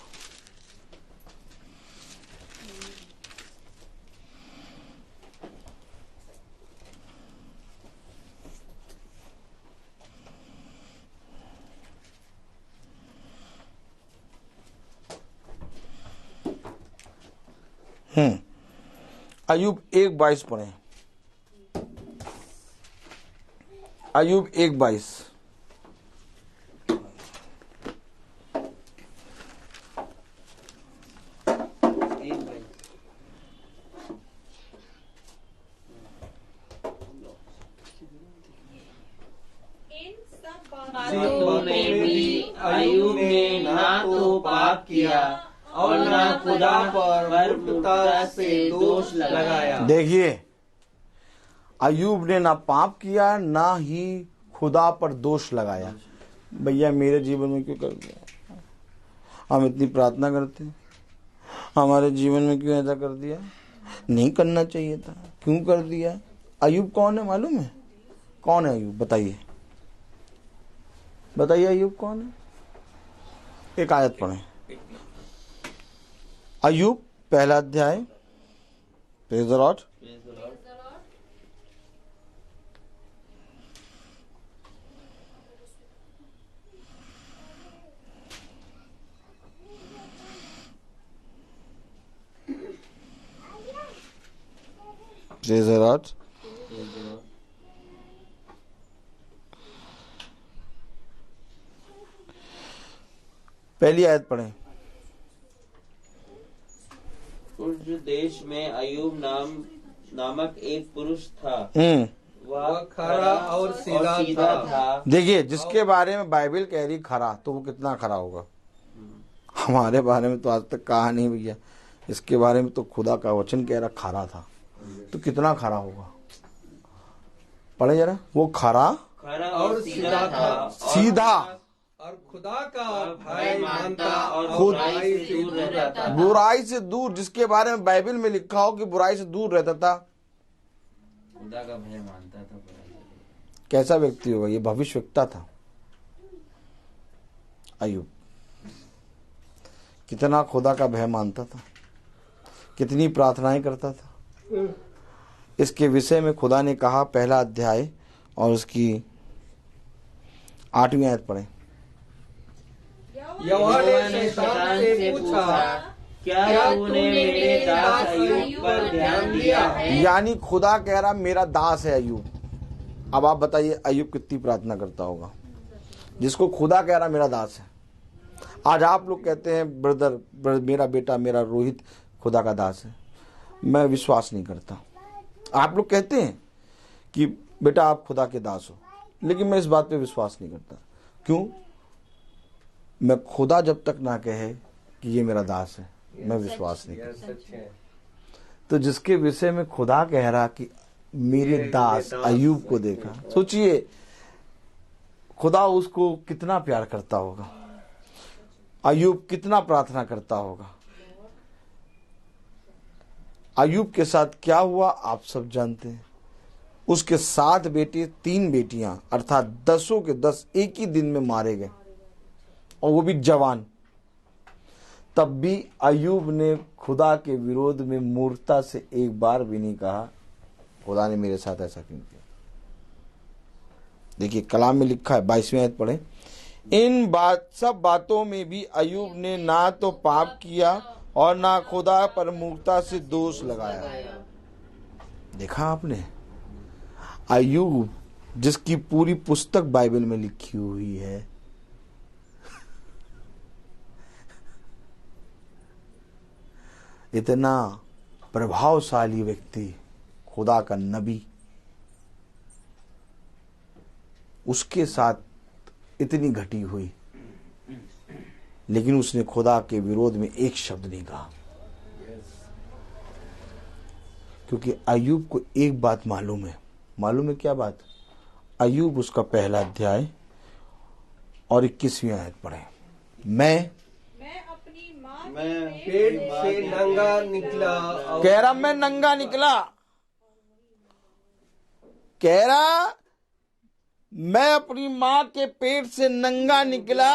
Speaker 5: अय्यूब 1:22 पढ़ें। अय्यूब 1:22।
Speaker 7: अय्यूब ने ना तो पाप किया और ना खुदा पर मुर्दा से दोष लगाया।
Speaker 5: देखिए, अय्यूब ने ना पाप किया ना ही खुदा पर दोष लगाया। भैया मेरे जीवन में क्यों कर दिया? हम इतनी प्रार्थना करते हैं, हमारे जीवन में क्यों ऐसा कर दिया? नहीं करना चाहिए था, क्यों कर दिया? अय्यूब कौन है मालूम है? कौन है अय्यूब? बताइए, बताइए अय्यूब कौन है? एक आयत पढ़ें। अय्यूब 1 अध्याय। Praise the Lord. Praise the Lord. पहली आयत पढ़ें।
Speaker 7: उस देश में अय्यूब नामक एक पुरुष था।
Speaker 1: वह खरा और सीधा था।
Speaker 5: देखिए, जिसके बारे में बाइबल कह रही खरा, तो वो कितना खरा होगा? हमारे बारे में तो आज तक कहा नहीं भैया। इसके बारे में तो खुदा का वचन कह रहा खरा था, तो कितना खरा होगा? पढ़े जरा। वो खरा
Speaker 7: और सीधा था,
Speaker 5: सीधा
Speaker 1: और खुदा का भय मानता और
Speaker 5: खुद
Speaker 1: बुराई से दूर रहता।
Speaker 5: बुराई से दूर, जिसके बारे में बाइबल में लिखा हो कि बुराई से दूर रहता था,
Speaker 6: खुदा का भय मानता था।
Speaker 5: कैसा व्यक्ति होगा? ये भविष्यवक्ता था अय्यूब। कितना खुदा का भय मानता था, कितनी प्रार्थनाएं करता था। इसके विषय में खुदा ने कहा, 1 अध्याय और उसकी 8वीं आयत पढ़ें।
Speaker 1: यहोवा ने शैतान से पूछा, क्या तूने मेरे दास अय्यूब पर ध्यान दिया है?
Speaker 5: यानी खुदा कह रहा मेरा दास है अय्यूब, अब आप बताइए अय्यूब कितनी प्रार्थना करता होगा, जिसको खुदा कह रहा मेरा दास है। आज आप लोग कहते हैं ब्रदर मेरा बेटा मेरा रोहित खुदा का दास है, मैं विश्वास नहीं करता। आप लोग कहते हैं कि बेटा आप खुदा के दास हो, लेकिन मैं इस बात पे विश्वास नहीं करता। क्यों? मैं खुदा जब तक ना कहे कि ये मेरा दास है, मैं विश्वास नहीं करता। तो जिसके विषय में खुदा कह रहा कि मेरे दास अय्यूब को देखा, सोचिए खुदा उसको कितना प्यार करता होगा, अय्यूब कितना प्रार्थना करता होगा। अय्यूब के साथ क्या हुआ आप सब जानते हैं। उसके 7 बेटे 3 बेटियां अर्थात 10 के 10 एक ही दिन में मारे गए, और वो भी जवान। तब भी अय्यूब ने खुदा के विरोध में मूर्खता से एक बार भी नहीं कहा खुदा ने मेरे साथ ऐसा क्यों किया। देखिए कलाम में लिखा है 22वें आयत पढ़े, इन सब बातों में भी अय्यूब ने ना तो पाप किया और ना खुदा पर मूर्खता से दोष लगाया। देखा आपने, अय्यूब जिसकी पूरी पुस्तक बाइबल में लिखी हुई है, इतना प्रभावशाली व्यक्ति, खुदा का नबी, उसके साथ इतनी घटी हुई, लेकिन उसने खुदा के विरोध में एक शब्द नहीं कहा। क्योंकि अय्यूब को एक बात मालूम है क्या बात? अय्यूब उसका पहला अध्याय और 21वीं आयत पढ़े, मैं
Speaker 1: पेट से नंगा निकला,
Speaker 5: कह रहा मैं नंगा निकला, कह रहा मैं अपनी माँ के पेट से नंगा निकला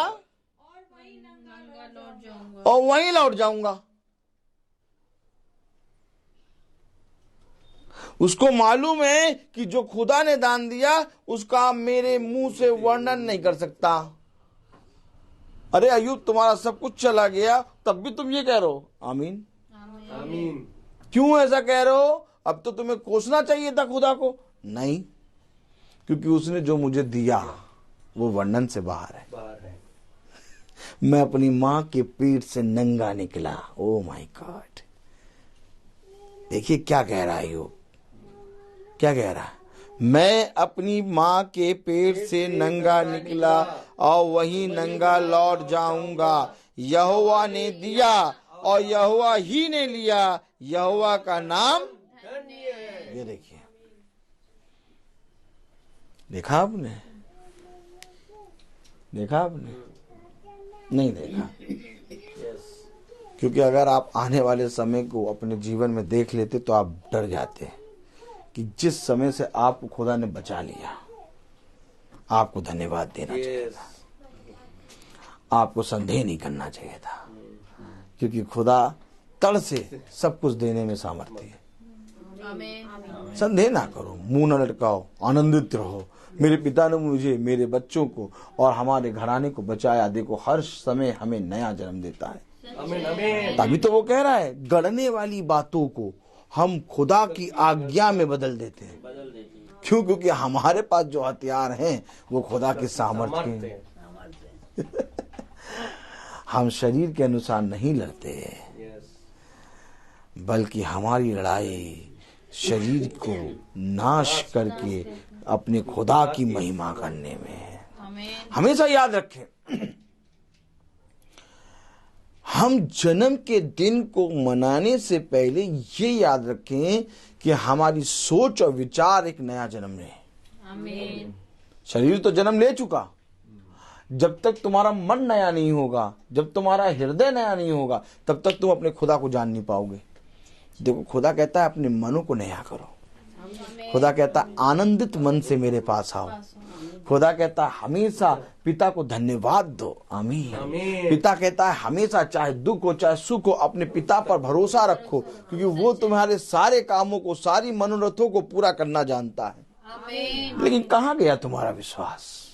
Speaker 5: और वहीं लौट जाऊंगा। उसको मालूम है कि जो खुदा ने दान दिया उसका मेरे मुंह से वर्णन नहीं कर सकता। अरे अय्यूब तुम्हारा सब कुछ चला गया, तब भी तुम ये कह रहे हो आमीन
Speaker 1: आमीन।
Speaker 5: क्यों ऐसा कह रहे हो? अब तो तुम्हें कोसना चाहिए था खुदा को। नहीं, क्योंकि उसने जो मुझे दिया वो वर्णन से बाहर है। मैं अपनी माँ के पेट से नंगा निकला। ओ माय गॉड, देखिए क्या कह रहा है अय्यूब, क्या कह रहा है? मैं अपनी माँ के पेट से नंगा निकला और वहीं नंगा लौट जाऊंगा। यहोवा ने दिया और यहोवा ही ने लिया, यहोवा का नाम। ये देखिए, देखा आपने? देखा आपने? नहीं देखा। क्योंकि अगर आप आने वाले समय को अपने जीवन में देख लेते तो आप डर जाते कि जिस समय से आपको खुदा ने बचा लिया, आपको धन्यवाद देना चाहिए था, आपको संदेह नहीं करना चाहिए था। क्योंकि खुदा तड़ से सब कुछ देने में सामर्थ्य है। संदेह ना करो, मुंह न लटकाओ, आनंदित रहो। मेरे पिता ने मुझे, मेरे बच्चों को और हमारे घराने को बचाया। देखो हर समय हमें नया जन्म देता है। तभी तो वो कह रहा है गढ़ने वाली बातों को हम खुदा की आज्ञा में बदल देते हैं। क्यों? क्योंकि हमारे पास जो हथियार हैं वो खुदा के सामर्थ्य हैं। हम शरीर के अनुसार नहीं लड़ते, बल्कि हमारी लड़ाई शरीर को नाश करके अपने खुदा की महिमा करने में है। हमेशा याद रखें, हम जन्म के दिन को मनाने से पहले ये याद रखें कि हमारी सोच और विचार एक नया जन्म है। शरीर तो जन्म ले चुका, जब तक तुम्हारा मन नया नहीं होगा, जब तुम्हारा हृदय नया नहीं होगा, तब तक तुम अपने खुदा को जान नहीं पाओगे। देखो खुदा कहता है अपने मनों को नया करो। खुदा कहता है आनंदित मन से मेरे पास आओ। खुदा कहता है हमेशा पिता को धन्यवाद दो। आमीन। पिता कहता है हमेशा चाहे दुख हो चाहे सुख हो अपने पिता पर भरोसा रखो, क्योंकि वो तुम्हारे सारे कामों को, सारी मनोरथों को पूरा करना जानता है। आमीन। लेकिन कहाँ गया तुम्हारा विश्वास?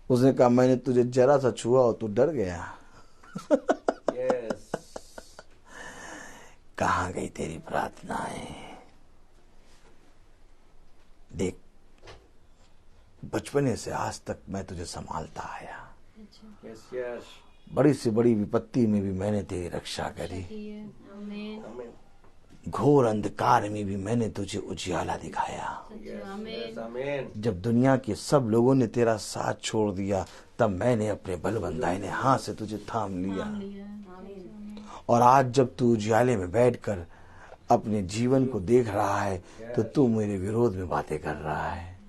Speaker 5: उसने कहा मैंने तुझे जरा सा छुआ और तू डर गया। कहाँ गई तेरी प्रार्थनाएं? बचपने से आज तक मैं तुझे संभालता आया।
Speaker 1: Yes yes.
Speaker 5: बड़ी से बड़ी विपत्ति में भी मैंने तेरी रक्षा करी।
Speaker 1: आमीन।
Speaker 5: घोर अंधकार में भी मैंने तुझे उजियाला दिखाया।
Speaker 1: यस आमीन।
Speaker 5: जब दुनिया के सब लोगों ने तेरा साथ छोड़ दिया, तब मैंने अपने बलवंत दाहिने हाथ से तुझे थाम लिया। और आज जब तू उजियाले में बैठकर अपने जीवन को देख रहा है, तो तू मेरे विरोध में बातें कर रहा है।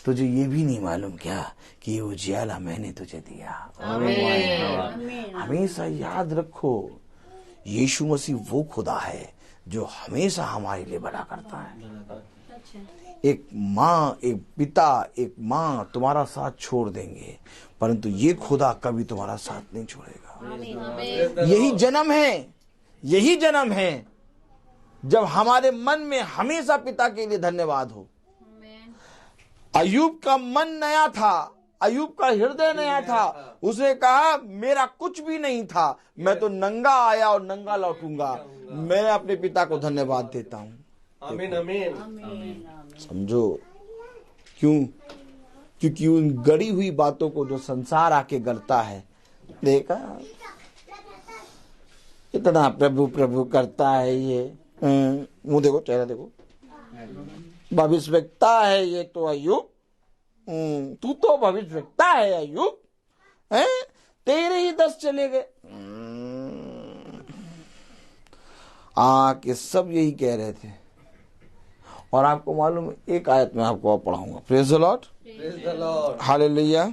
Speaker 5: तुझे ये भी नहीं मालूम क्या कि ये उजियाला मैंने तुझे दिया। हमेशा याद रखो, यीशु मसीह वो खुदा है जो हमेशा हमारे लिए बड़ा करता है। एक माँ, एक पिता, एक माँ तुम्हारा साथ छोड़ देंगे, परंतु ये खुदा कभी तुम्हारा साथ नहीं छोड़ेगा। यही जन्म है, यही जन्म है जब हमारे मन में हमेशा पिता के लिए धन्यवाद हो। अय्यूब का मन नया था, अय्यूब का हृदय नया था। उसने कहा मेरा कुछ भी नहीं था, मैं तो नंगा आया और नंगा लौटूंगा। मैं अपने पिता को धन्यवाद देता हूँ।
Speaker 1: आमीन आमीन।
Speaker 5: समझो क्यों? क्योंकि उन गड़ी हुई बातों को जो संसार आके गढ़ता है, देखा इतना प्रभु प्रभु करता है ये, मुंह देखो, चेहरा देखो, भविष्यवक्ता है ये तो अय्यूब, तू तो भविष्यवक्ता है अय्यूब, हैं? तेरे ही 10 चले गए। के सब यही कह रहे थे। और आपको मालूम है, एक आयत में आपको और पढ़ाऊंगा। Praise the Lord,
Speaker 1: praise the Lord,
Speaker 5: hallelujah.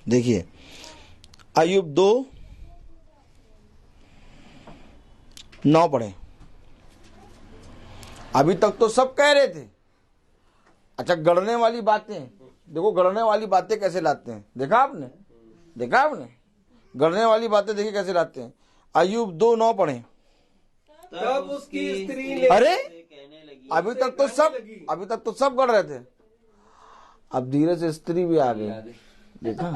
Speaker 5: देखिए अय्यूब 2:9 पढ़े। अभी तक तो सब कह रहे थे। अच्छा, गढ़ने वाली बातें देखो, गढ़ने वाली बातें कैसे लाते हैं, देखा आपने, देखा आपने? गढ़ने वाली बातें देखिए कैसे लाते हैं। अय्यूब 2:9 पढ़े।
Speaker 1: तब उसकी स्त्री ने
Speaker 5: अरे अभी तक तो सब गढ़ रहे थे, अब धीरे से स्त्री भी आ गई। देखा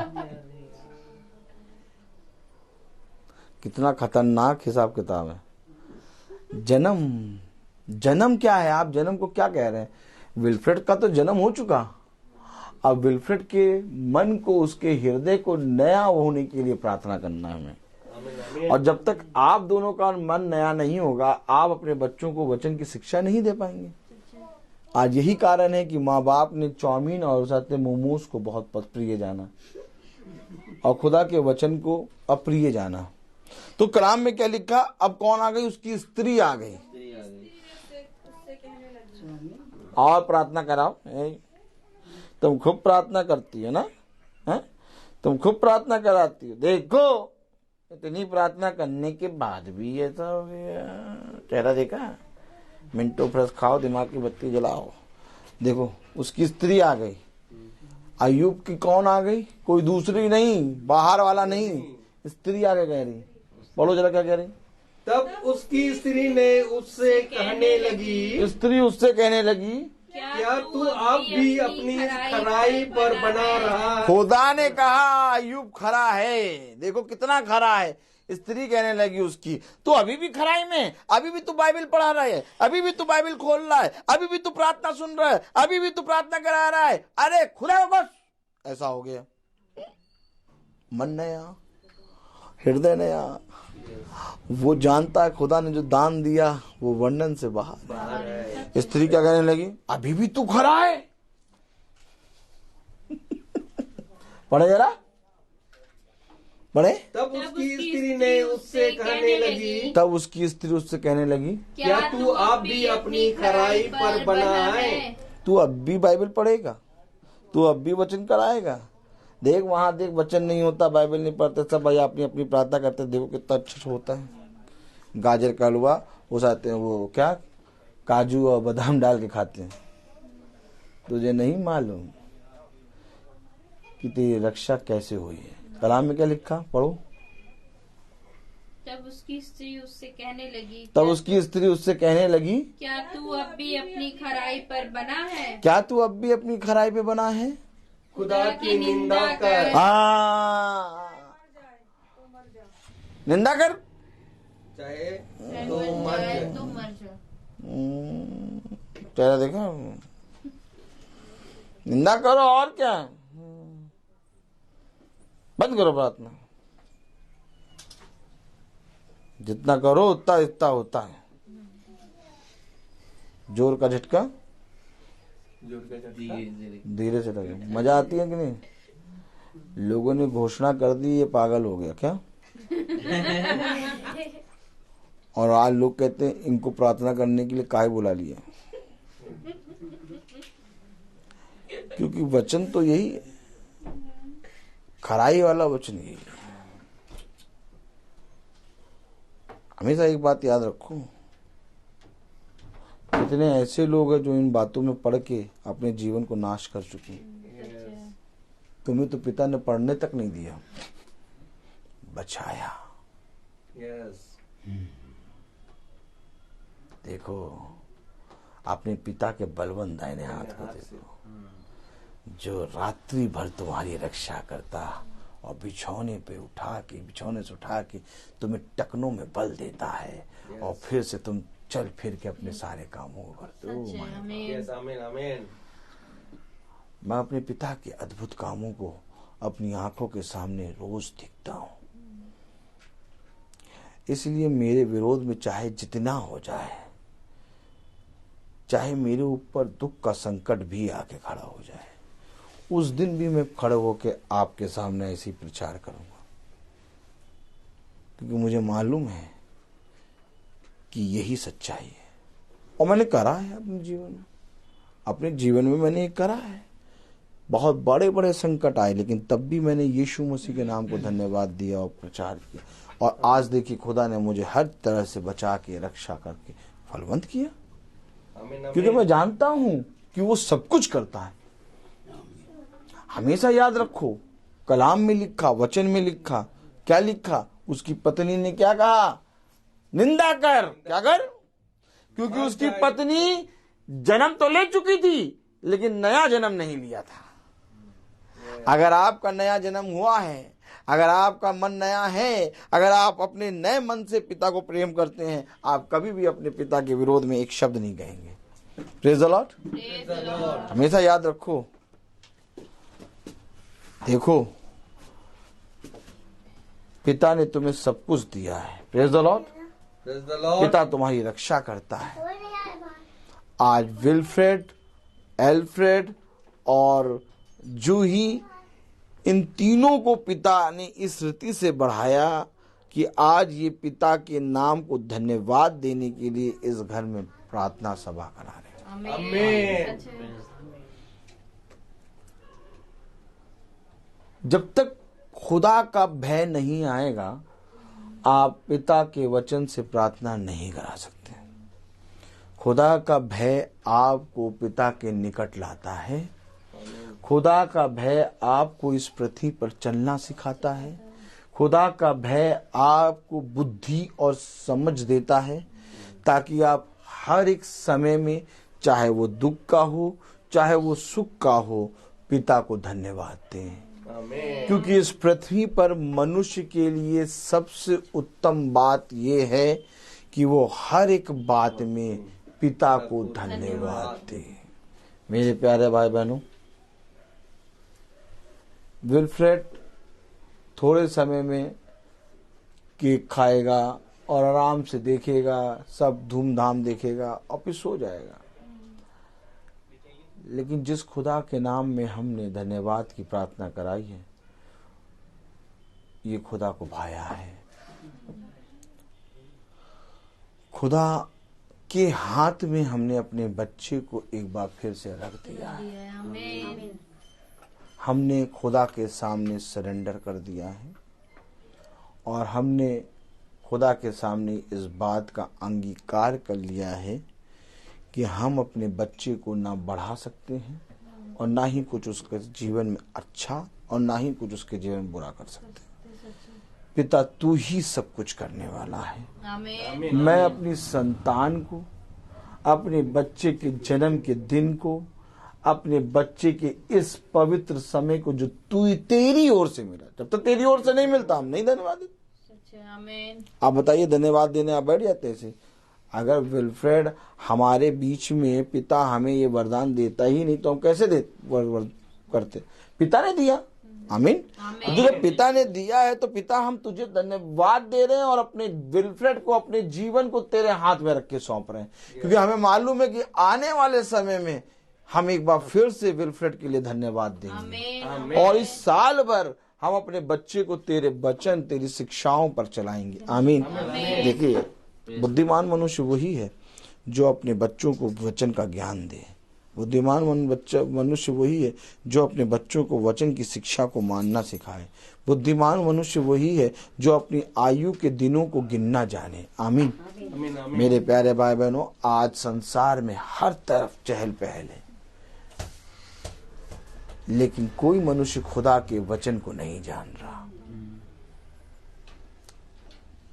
Speaker 5: कितना खतरनाक हिसाब किताब है। जन्म क्या है? आप जन्म को क्या कह रहे हैं? विल्फ्रेड का तो जन्म हो चुका। अब विल्फ्रेड के मन को, उसके हृदय को नया होने के लिए प्रार्थना करना है हमें। और जब तक आप दोनों का मन नया नहीं होगा, आप अपने बच्चों को वचन की शिक्षा नहीं दे पाएंगे। आज यही कारण है कि माँ बाप ने चाउमीन और साथ में मोमोज को बहुत प्रिय जाना और खुदा के वचन को अप्रिय जाना। तो कलाम में क्या लिखा? अब कौन आ गई? उसकी स्त्री आ गई। और प्रार्थना कराओ। तुम खूब प्रार्थना करती हो ना, है? तुम खूब प्रार्थना कराती हो। देखो इतनी प्रार्थना करने के बाद भी ऐसा हो गया। चेहरा देखा? मिंटो फ्रेश खाओ, दिमाग की बत्ती जलाओ। देखो उसकी स्त्री आ गई। अय्यूब की कौन आ गई? कोई दूसरी नहीं, बाहर वाला नहीं, स्त्री आगे कह रही। बोलो जरा क्या कह रही?
Speaker 1: तब उसकी स्त्री ने उससे कहने लगी,
Speaker 5: स्त्री उससे कहने लगी,
Speaker 1: क्या तू अब भी अपनी खराई पर बना रहा है?
Speaker 5: खुदा ने कहा अय्यूब खरा है। देखो कितना खरा है। स्त्री कहने लगी उसकी, तू अभी भी खराई में, अभी भी तू बाइबल पढ़ा रहा है, अभी भी तू बाइबल खोल रहा है, अभी भी तू प्रार्थना सुन रहा है, अभी भी तू प्रार्थना करा रहा है। अरे खुदा बस ऐसा हो गया। मन नया, हृदय नया। वो जानता है खुदा ने जो दान दिया वो वर्णन से बाहर है। स्त्री क्या कहने लगी? अभी भी तू खरा है। पढ़े जरा, पढ़े।
Speaker 1: तब उसकी स्त्री ने उससे कहने लगी,
Speaker 5: तब उसकी स्त्री उससे कहने लगी,
Speaker 1: क्या तू अब भी अपनी खराई पर बना है?
Speaker 5: तू अब भी बाइबल पढ़ेगा? तू अब भी वचन कराएगा? देख वहां देख, वचन नहीं होता, बाइबल नहीं पढ़ते, सब भाई अपनी अपनी प्रार्थना करते। देखो कितना अच्छा होता है। गाजर का हलवा उसाते हैं, वो क्या काजू और बादाम डाल के खाते हैं। तुझे नहीं मालूम कि तेरी रक्षा कैसे हुई है। कलाम में क्या लिखा? पढ़ो।
Speaker 2: तब उसकी स्त्री उससे कहने लगी,
Speaker 5: तब उसकी स्त्री उससे कहने लगी,
Speaker 2: क्या तू अब भी अपनी खराई पर बना है?
Speaker 5: क्या तू अब भी अपनी खराई पे बना है?
Speaker 1: खुदा की निंदा कर।
Speaker 5: निंदा कर,
Speaker 1: चाहे तो मर जाए।
Speaker 2: तू मर जा।
Speaker 5: चेहरा देखा, निंदा करो और क्या, बंद करो प्रार्थना। जितना करो उतना इतना होता है। जोर का झटका धीरे से लगे। मजा आती है कि नहीं? लोगों ने घोषणा कर दी ये पागल हो गया क्या? और आज लोग कहते हैं इनको प्रार्थना करने के लिए काहे बुला लिया? क्योंकि वचन तो यही है, खराई वाला वचन यही है। हमेशा एक बात याद रखो, कितने ऐसे लोग हैं जो इन बातों में पढ़ के अपने जीवन को नाश कर चुके हैं। तुम्हें तो पिता ने पढ़ने तक नहीं दिया, बचाया। देखो अपने पिता के बलवंत दाहिने हाथ को देखो, जो रात्रि भर तुम्हारी रक्षा करता और बिछौने से उठा के तुम्हें टकनों में बल देता है, और फिर से तुम चल फिर के अपने सारे कामों को करते हो।
Speaker 1: आमीन।
Speaker 5: मैं अपने पिता के अद्भुत कामों को अपनी आंखों के सामने रोज देखता हूँ। इसलिए मेरे विरोध में चाहे जितना हो जाए, चाहे मेरे ऊपर दुख का संकट भी आके खड़ा हो जाए, उस दिन भी मैं खड़े होकर आपके सामने ऐसे ही प्रचार करूंगा, क्योंकि मुझे मालूम है कि यही सच्चाई है। और मैंने करा है अपने जीवन में मैंने ये करा है। बहुत बड़े बड़े संकट आए, लेकिन तब भी मैंने यीशु मसीह के नाम को धन्यवाद दिया और प्रचार किया। और आज देखिए खुदा ने मुझे हर तरह से बचा के रक्षा करके फलवंत किया, क्योंकि मैं जानता हूं कि वो सब कुछ करता है। हमेशा याद रखो, कलाम में लिखा, वचन में लिखा, क्या लिखा? उसकी पत्नी ने क्या कहा? निंदा कर। क्या कर? क्योंकि उसकी पत्नी जन्म तो ले चुकी थी, लेकिन नया जन्म नहीं लिया था। अगर आपका नया जन्म हुआ है, अगर आपका मन नया है, अगर आप अपने नए मन से पिता को प्रेम करते हैं, आप कभी भी अपने पिता के विरोध में एक शब्द नहीं कहेंगे। Praise the Lord. हमेशा याद रखो, देखो पिता ने तुम्हें सब कुछ दिया है। Praise the Lord. पिता तुम्हारी रक्षा करता है। आज विल्फ्रेड, एल्फ्रेड और जूही, इन तीनों को पिता ने इस रीति से बढ़ाया कि आज ये पिता के नाम को धन्यवाद देने के लिए इस घर में प्रार्थना सभा करा रहे हैं।
Speaker 1: आमीन।
Speaker 5: जब तक खुदा का भय नहीं आएगा, आप पिता के वचन से प्रार्थना नहीं करा सकते। खुदा का भय आपको पिता के निकट लाता है। खुदा का भय आपको इस पृथ्वी पर चलना सिखाता है। खुदा का भय आपको बुद्धि और समझ देता है, ताकि आप हर एक समय में, चाहे वो दुख का हो चाहे वो सुख का हो, पिता को धन्यवाद दें। क्योंकि इस पृथ्वी पर मनुष्य के लिए सबसे उत्तम बात यह है कि वो हर एक बात में पिता को धन्यवाद दे। मेरे प्यारे भाई बहनों, विल्फ्रेड थोड़े समय में केक खाएगा और आराम से देखेगा, सब धूमधाम देखेगा और फिर सो जाएगा। लेकिन जिस खुदा के नाम में हमने धन्यवाद की प्रार्थना कराई है, ये खुदा को भाया है। खुदा के हाथ में हमने अपने बच्चे को एक बार फिर से रख दिया है। हमने खुदा के सामने सरेंडर कर दिया है, और हमने खुदा के सामने इस बात का अंगीकार कर लिया है कि हम अपने बच्चे को ना बढ़ा सकते हैं, और ना ही कुछ उसके जीवन में अच्छा, और ना ही कुछ उसके जीवन में बुरा कर सकते हैं। पिता तू ही सब कुछ करने वाला है।
Speaker 2: आमीन।
Speaker 5: मैं अपनी संतान को, अपने बच्चे के जन्म के दिन को, अपने बच्चे के इस पवित्र समय को जो तू तेरी ओर से मिला, जब तक तेरी ओर से नहीं मिलता हम नहीं धन्यवाद देते।
Speaker 2: आमीन।
Speaker 5: आप बताइए, धन्यवाद देने आप बैठ जाते ऐसे? अगर विल्फ्रेड हमारे बीच में, पिता हमें ये वरदान देता ही नहीं तो हम कैसे करते? पिता ने दिया। आमीन। तो जब पिता ने दिया है तो पिता हम तुझे धन्यवाद दे रहे हैं और अपने विल्फ्रेड को, अपने जीवन को तेरे हाथ में रख के सौंप रहे हैं, क्योंकि हमें मालूम है कि आने वाले समय में हम एक बार फिर से विल्फ्रेड के लिए धन्यवाद देंगे और इस साल भर हम अपने बच्चे को तेरे वचन, तेरी शिक्षाओं पर चलाएंगे। आमीन। देखिए, बुद्धिमान मनुष्य वही है जो अपने बच्चों को वचन का ज्ञान दे। बुद्धिमान मनुष्य वही है जो अपने बच्चों को वचन की शिक्षा को मानना सिखाए। बुद्धिमान मनुष्य वही है जो अपनी आयु के दिनों को गिनना जाने। आमीन। मेरे प्यारे भाई बहनों, आज संसार में हर तरफ चहल पहल है, लेकिन कोई मनुष्य खुदा के वचन को नहीं जान रहा।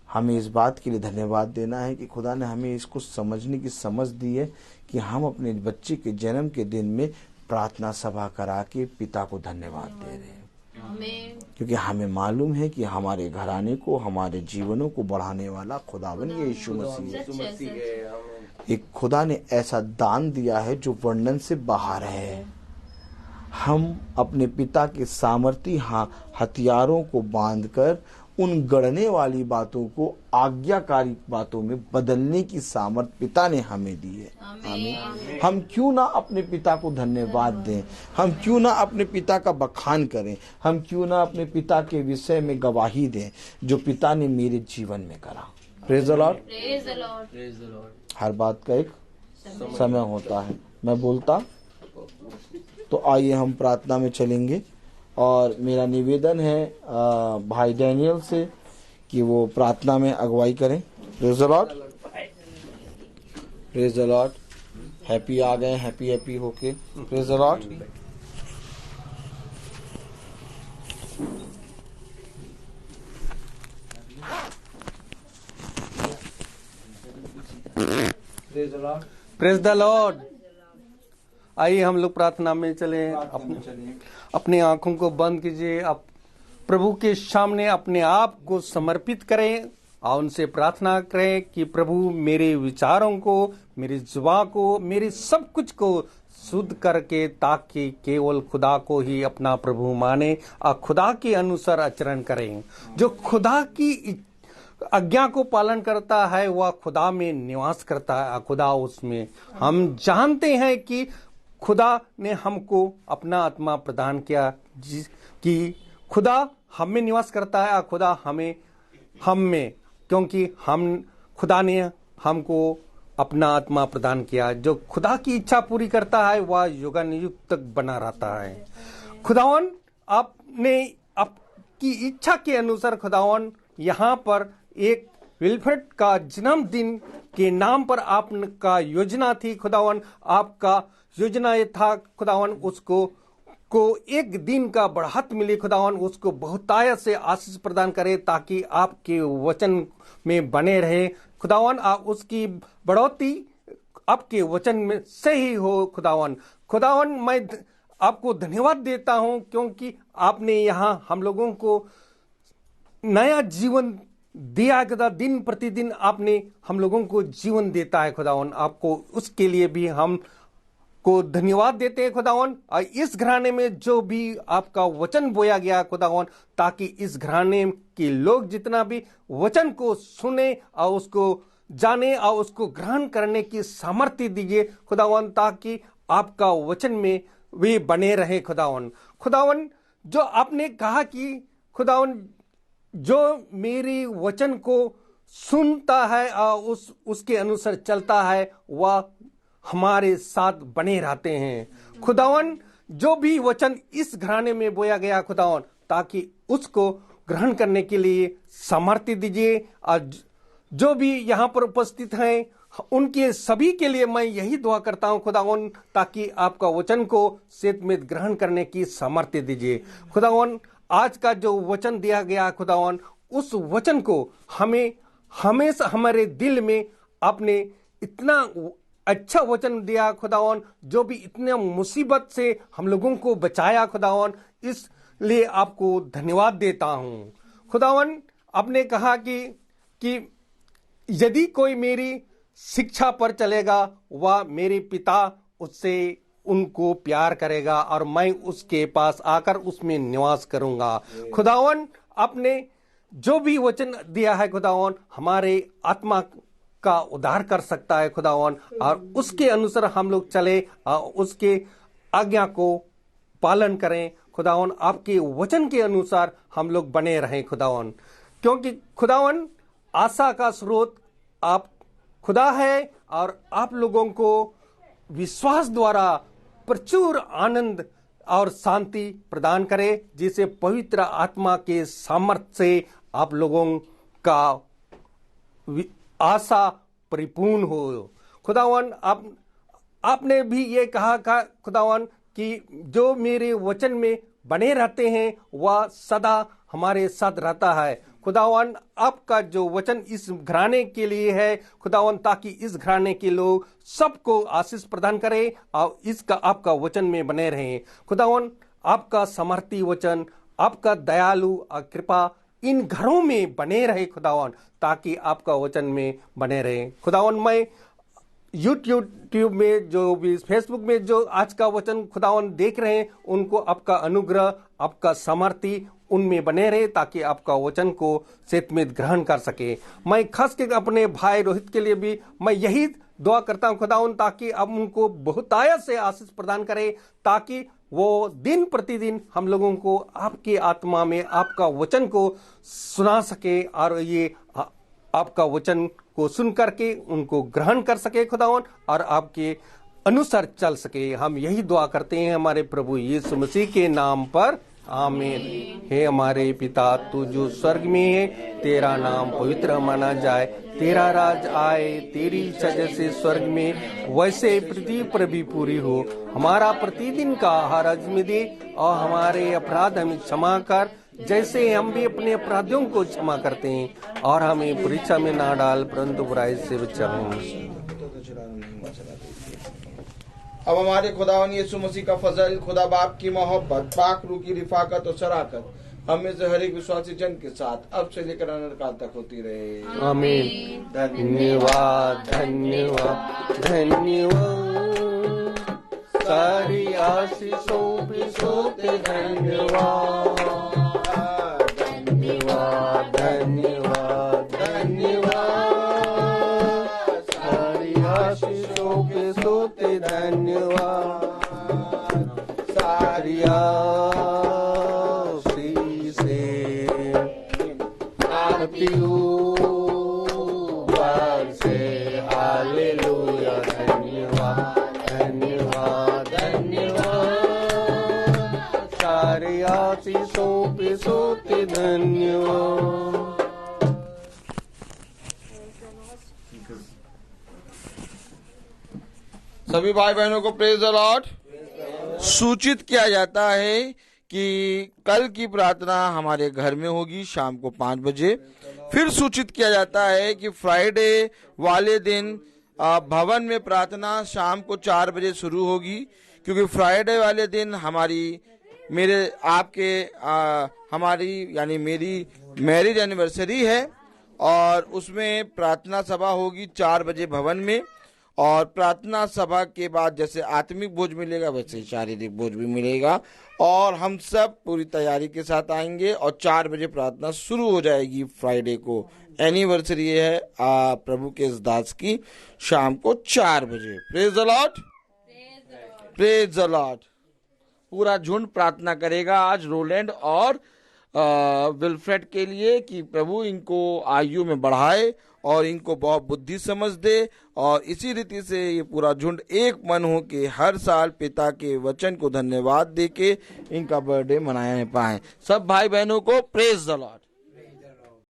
Speaker 5: हमें इस बात के लिए धन्यवाद देना है कि खुदा ने हमें इसको समझने की समझ दी है कि हम अपने बच्चे के जन्म के दिन में प्रार्थना सभा करा के पिता को धन्यवाद दे रहे हैं, क्योंकि हमें मालूम है कि हमारे घराने को, हमारे जीवनों को बढ़ाने वाला खुदावन यीशु मसीह है। एक खुदा ने ऐसा दान दिया है जो वर्णन से बाहर है। हम अपने पिता के सामर्थी हथियारों को बांधकर उन गढ़ने वाली बातों को आज्ञाकारी बातों में बदलने की सामर्थ पिता ने हमें दी है। आमीन। हम क्यों ना अपने पिता को धन्यवाद दें, हम क्यों ना अपने पिता का बखान करें, हम क्यों ना अपने पिता के विषय में गवाही दें जो पिता ने मेरे जीवन में करा। Praise the Lord. हर बात का एक समय होता है। मैं बोलता तो आइए हम प्रार्थना में चलेंगे और मेरा निवेदन है भाई डैनियल से कि वो प्रार्थना में अगुवाई करें। Praise the Lord. Praise the Lord. Happy आ गए, हैप्पी होके। Praise the Lord.
Speaker 1: Praise the Lord. आइए हम लोग प्रार्थना में चले। अपनी आंखों को बंद कीजिए, आप प्रभु के सामने अपने आप को समर्पित करें और उनसे प्रार्थना करें कि प्रभु मेरे विचारों को, मेरी जुबान को, मेरे सब कुछ को शुद्ध करके, ताकि केवल खुदा को ही अपना प्रभु माने और खुदा के अनुसार आचरण करें। जो खुदा की आज्ञा को पालन करता है वह खुदा में निवास करता है, खुदा उसमें। हम जानते हैं कि खुदा ने हमको अपना आत्मा प्रदान किया, कि खुदा हम में निवास करता है, खुदा हम में, क्योंकि खुदा ने हमको अपना आत्मा प्रदान किया। जो खुदा की इच्छा पूरी करता है वह युगानुयुग तक बना रहता है। खुदावन आपने आपकी इच्छा के अनुसार खुदावन यहाँ पर एक विल्फ्रेड का जन्मदिन के नाम पर आपका योजना थी खुदावन। आपका योजना ये था खुदावन उसको एक दिन का बढ़त मिले खुदावन, उसको बहुतायत से आशीष प्रदान करे ताकि आपके वचन में बने रहे खुदावन। आप उसकी बढ़ोतरी आपके वचन में से ही हो खुदावन। खुदावन मैं आपको धन्यवाद देता हूं क्योंकि आपने यहाँ हम लोगों को नया जीवन दिया खुदा। दिन प्रतिदिन आपने हम लोगों को जीवन देता है खुदावन। आपको उसके लिए भी हम को धन्यवाद देते हैं खुदावन। और इस घराने में जो भी आपका वचन बोया गया खुदावन, ताकि इस घराने के लोग जितना भी वचन को सुने और उसको जाने और उसको ग्रहण करने की सामर्थ्य दीजिए खुदावन, ताकि आपका वचन में वे बने रहे खुदावन। खुदावन जो आपने कहा कि खुदावन जो मेरी वचन को सुनता है और उसके अनुसार चलता है वह हमारे साथ बने रहते हैं खुदावन। जो भी वचन इस घराने में बोया गया खुदावन, ताकि उसको ग्रहण करने के लिए सामर्थ्य दीजिए। और जो भी यहाँ पर उपस्थित हैं उनके सभी के लिए मैं यही दुआ करता हूँ खुदावन, ताकि आपका वचन को सेत में ग्रहण करने की सामर्थ्य दीजिए खुदावन। आज का जो वचन दिया गया खुदावन उस वचन को हमें हमेशा हमारे दिल में अपने इतना अच्छा वचन दिया खुदावन, जो भी इतने मुसीबत से हम लोगों को बचाया खुदावन, इसलिए आपको धन्यवाद देता हूँ खुदावन। आपने कहा कि यदि कोई मेरी शिक्षा पर चलेगा वह मेरे पिता उससे उनको प्यार करेगा और मैं उसके पास आकर उसमें निवास करूंगा। खुदावन आपने जो भी वचन दिया है खुदावन हमारे आत्मा का उद्धार कर सकता है खुदावन, और उसके अनुसार हम लोग चले और उसके आज्ञा को पालन करें खुदावन। आपके वचन के अनुसार हम लोग बने रहें खुदावन, क्योंकि खुदावन आशा का स्रोत आप खुदा है और आप लोगों को विश्वास द्वारा प्रचुर आनंद और शांति प्रदान करे, जिसे पवित्र आत्मा के सामर्थ्य से आप लोगों का आशा परिपूर्ण हो खुदावन। आपने भी ये कहा खुदावन कि जो मेरे वचन में बने रहते हैं वह सदा हमारे साथ रहता है खुदावन। आपका जो वचन इस घराने के लिए है खुदावन, ताकि इस घराने के लोग सबको आशीष प्रदान करे और इसका आपका वचन में बने रहें खुदावन। आपका समर्थी वचन, आपका दयालु और कृपा इन घरों में बने रहे खुदावन, ताकि आपका वचन में बने रहे खुदावन। मैं यूट्यूब में जो भी फेसबुक में जो आज का वचन खुदावन देख रहे हैं, उनको आपका अनुग्रह, आपका समर्थी उनमें बने रहे, ताकि आपका वचन को सेतमित ग्रहण कर सके। मैं खास कर अपने भाई रोहित के लिए भी मैं यही दुआ करता हूं खुदावन, ताकि अब उनको बहुतायत से आशीष प्रदान करे, ताकि वो दिन प्रतिदिन हम लोगों को आपकी आत्मा में आपका वचन को सुना सके और ये आपका वचन को सुन करके उनको ग्रहण कर सके खुदावन और आपके अनुसार चल सके। हम यही दुआ करते हैं हमारे प्रभु यीशु मसीह के नाम पर, आमीन। हे हमारे पिता तू जो स्वर्ग में है, तेरा नाम पवित्र माना जाए, तेरा राज आए, तेरी इच्छा जैसे स्वर्ग में वैसे पृथ्वी पर भी पूरी हो। हमारा प्रतिदिन का आहार आज में दे और हमारे अपराध हमें क्षमा कर, जैसे हम भी अपने अपराधियों को क्षमा करते हैं, और हमें परीक्षा में ना डाल परंतु बुराई से बचाओ।
Speaker 5: अब हमारे खुदावन यीशु मसीह का फजल, खुदा बाप की मोहब्बत, पाक रूह की रिफाकत और शराकत हम में से हर एक विश्वासी जन के साथ अब से लेकर अनंतकाल तक होती रहे,
Speaker 1: आमीन। धन्यवाद धन्यवाद धन्यवाद, सारी आशीषों पे सोते धन्यवाद धन्यवाद धन्यवाद धन्यवाद, सारी आशीषों पे सोते धन्यवाद, सारी आशीषें आती ऊपर से, हालेलुया धन्यवाद धन्यवाद धन्यवाद, सारी आशीषों पे सोते धन्यवाद।
Speaker 5: सभी भाई बहनों को प्रेज द लॉर्ड। सूचित किया जाता है कि कल की प्रार्थना हमारे घर में होगी शाम को 5 बजे। फिर सूचित किया जाता है कि फ्राइडे वाले दिन भवन में प्रार्थना शाम को 4 बजे शुरू होगी, क्योंकि फ्राइडे वाले दिन हमारी यानी मेरी मैरिज एनिवर्सरी है, और उसमें प्रार्थना सभा होगी 4 बजे भवन में। और प्रार्थना सभा के बाद जैसे आत्मिक भोज मिलेगा वैसे शारीरिक भोज भी मिलेगा, और हम सब पूरी तैयारी के साथ आएंगे और 4 बजे प्रार्थना शुरू हो जाएगी। फ्राइडे को एनिवर्सरी है प्रभु के इस दास की, शाम को 4 बजे। Praise the Lord, praise the Lord. पूरा झुंड प्रार्थना करेगा आज रोलैंड और विल्फ्रेड के लिए कि प्रभु इनको आयु में बढ़ाए और इनको बहुत बुद्धि समझ दे, और इसी रीति से ये पूरा झुंड एक मन हो के हर साल पिता के वचन को धन्यवाद दे के इनका बर्थडे मनाने पाए। सब भाई बहनों को प्रेज द लॉर्ड।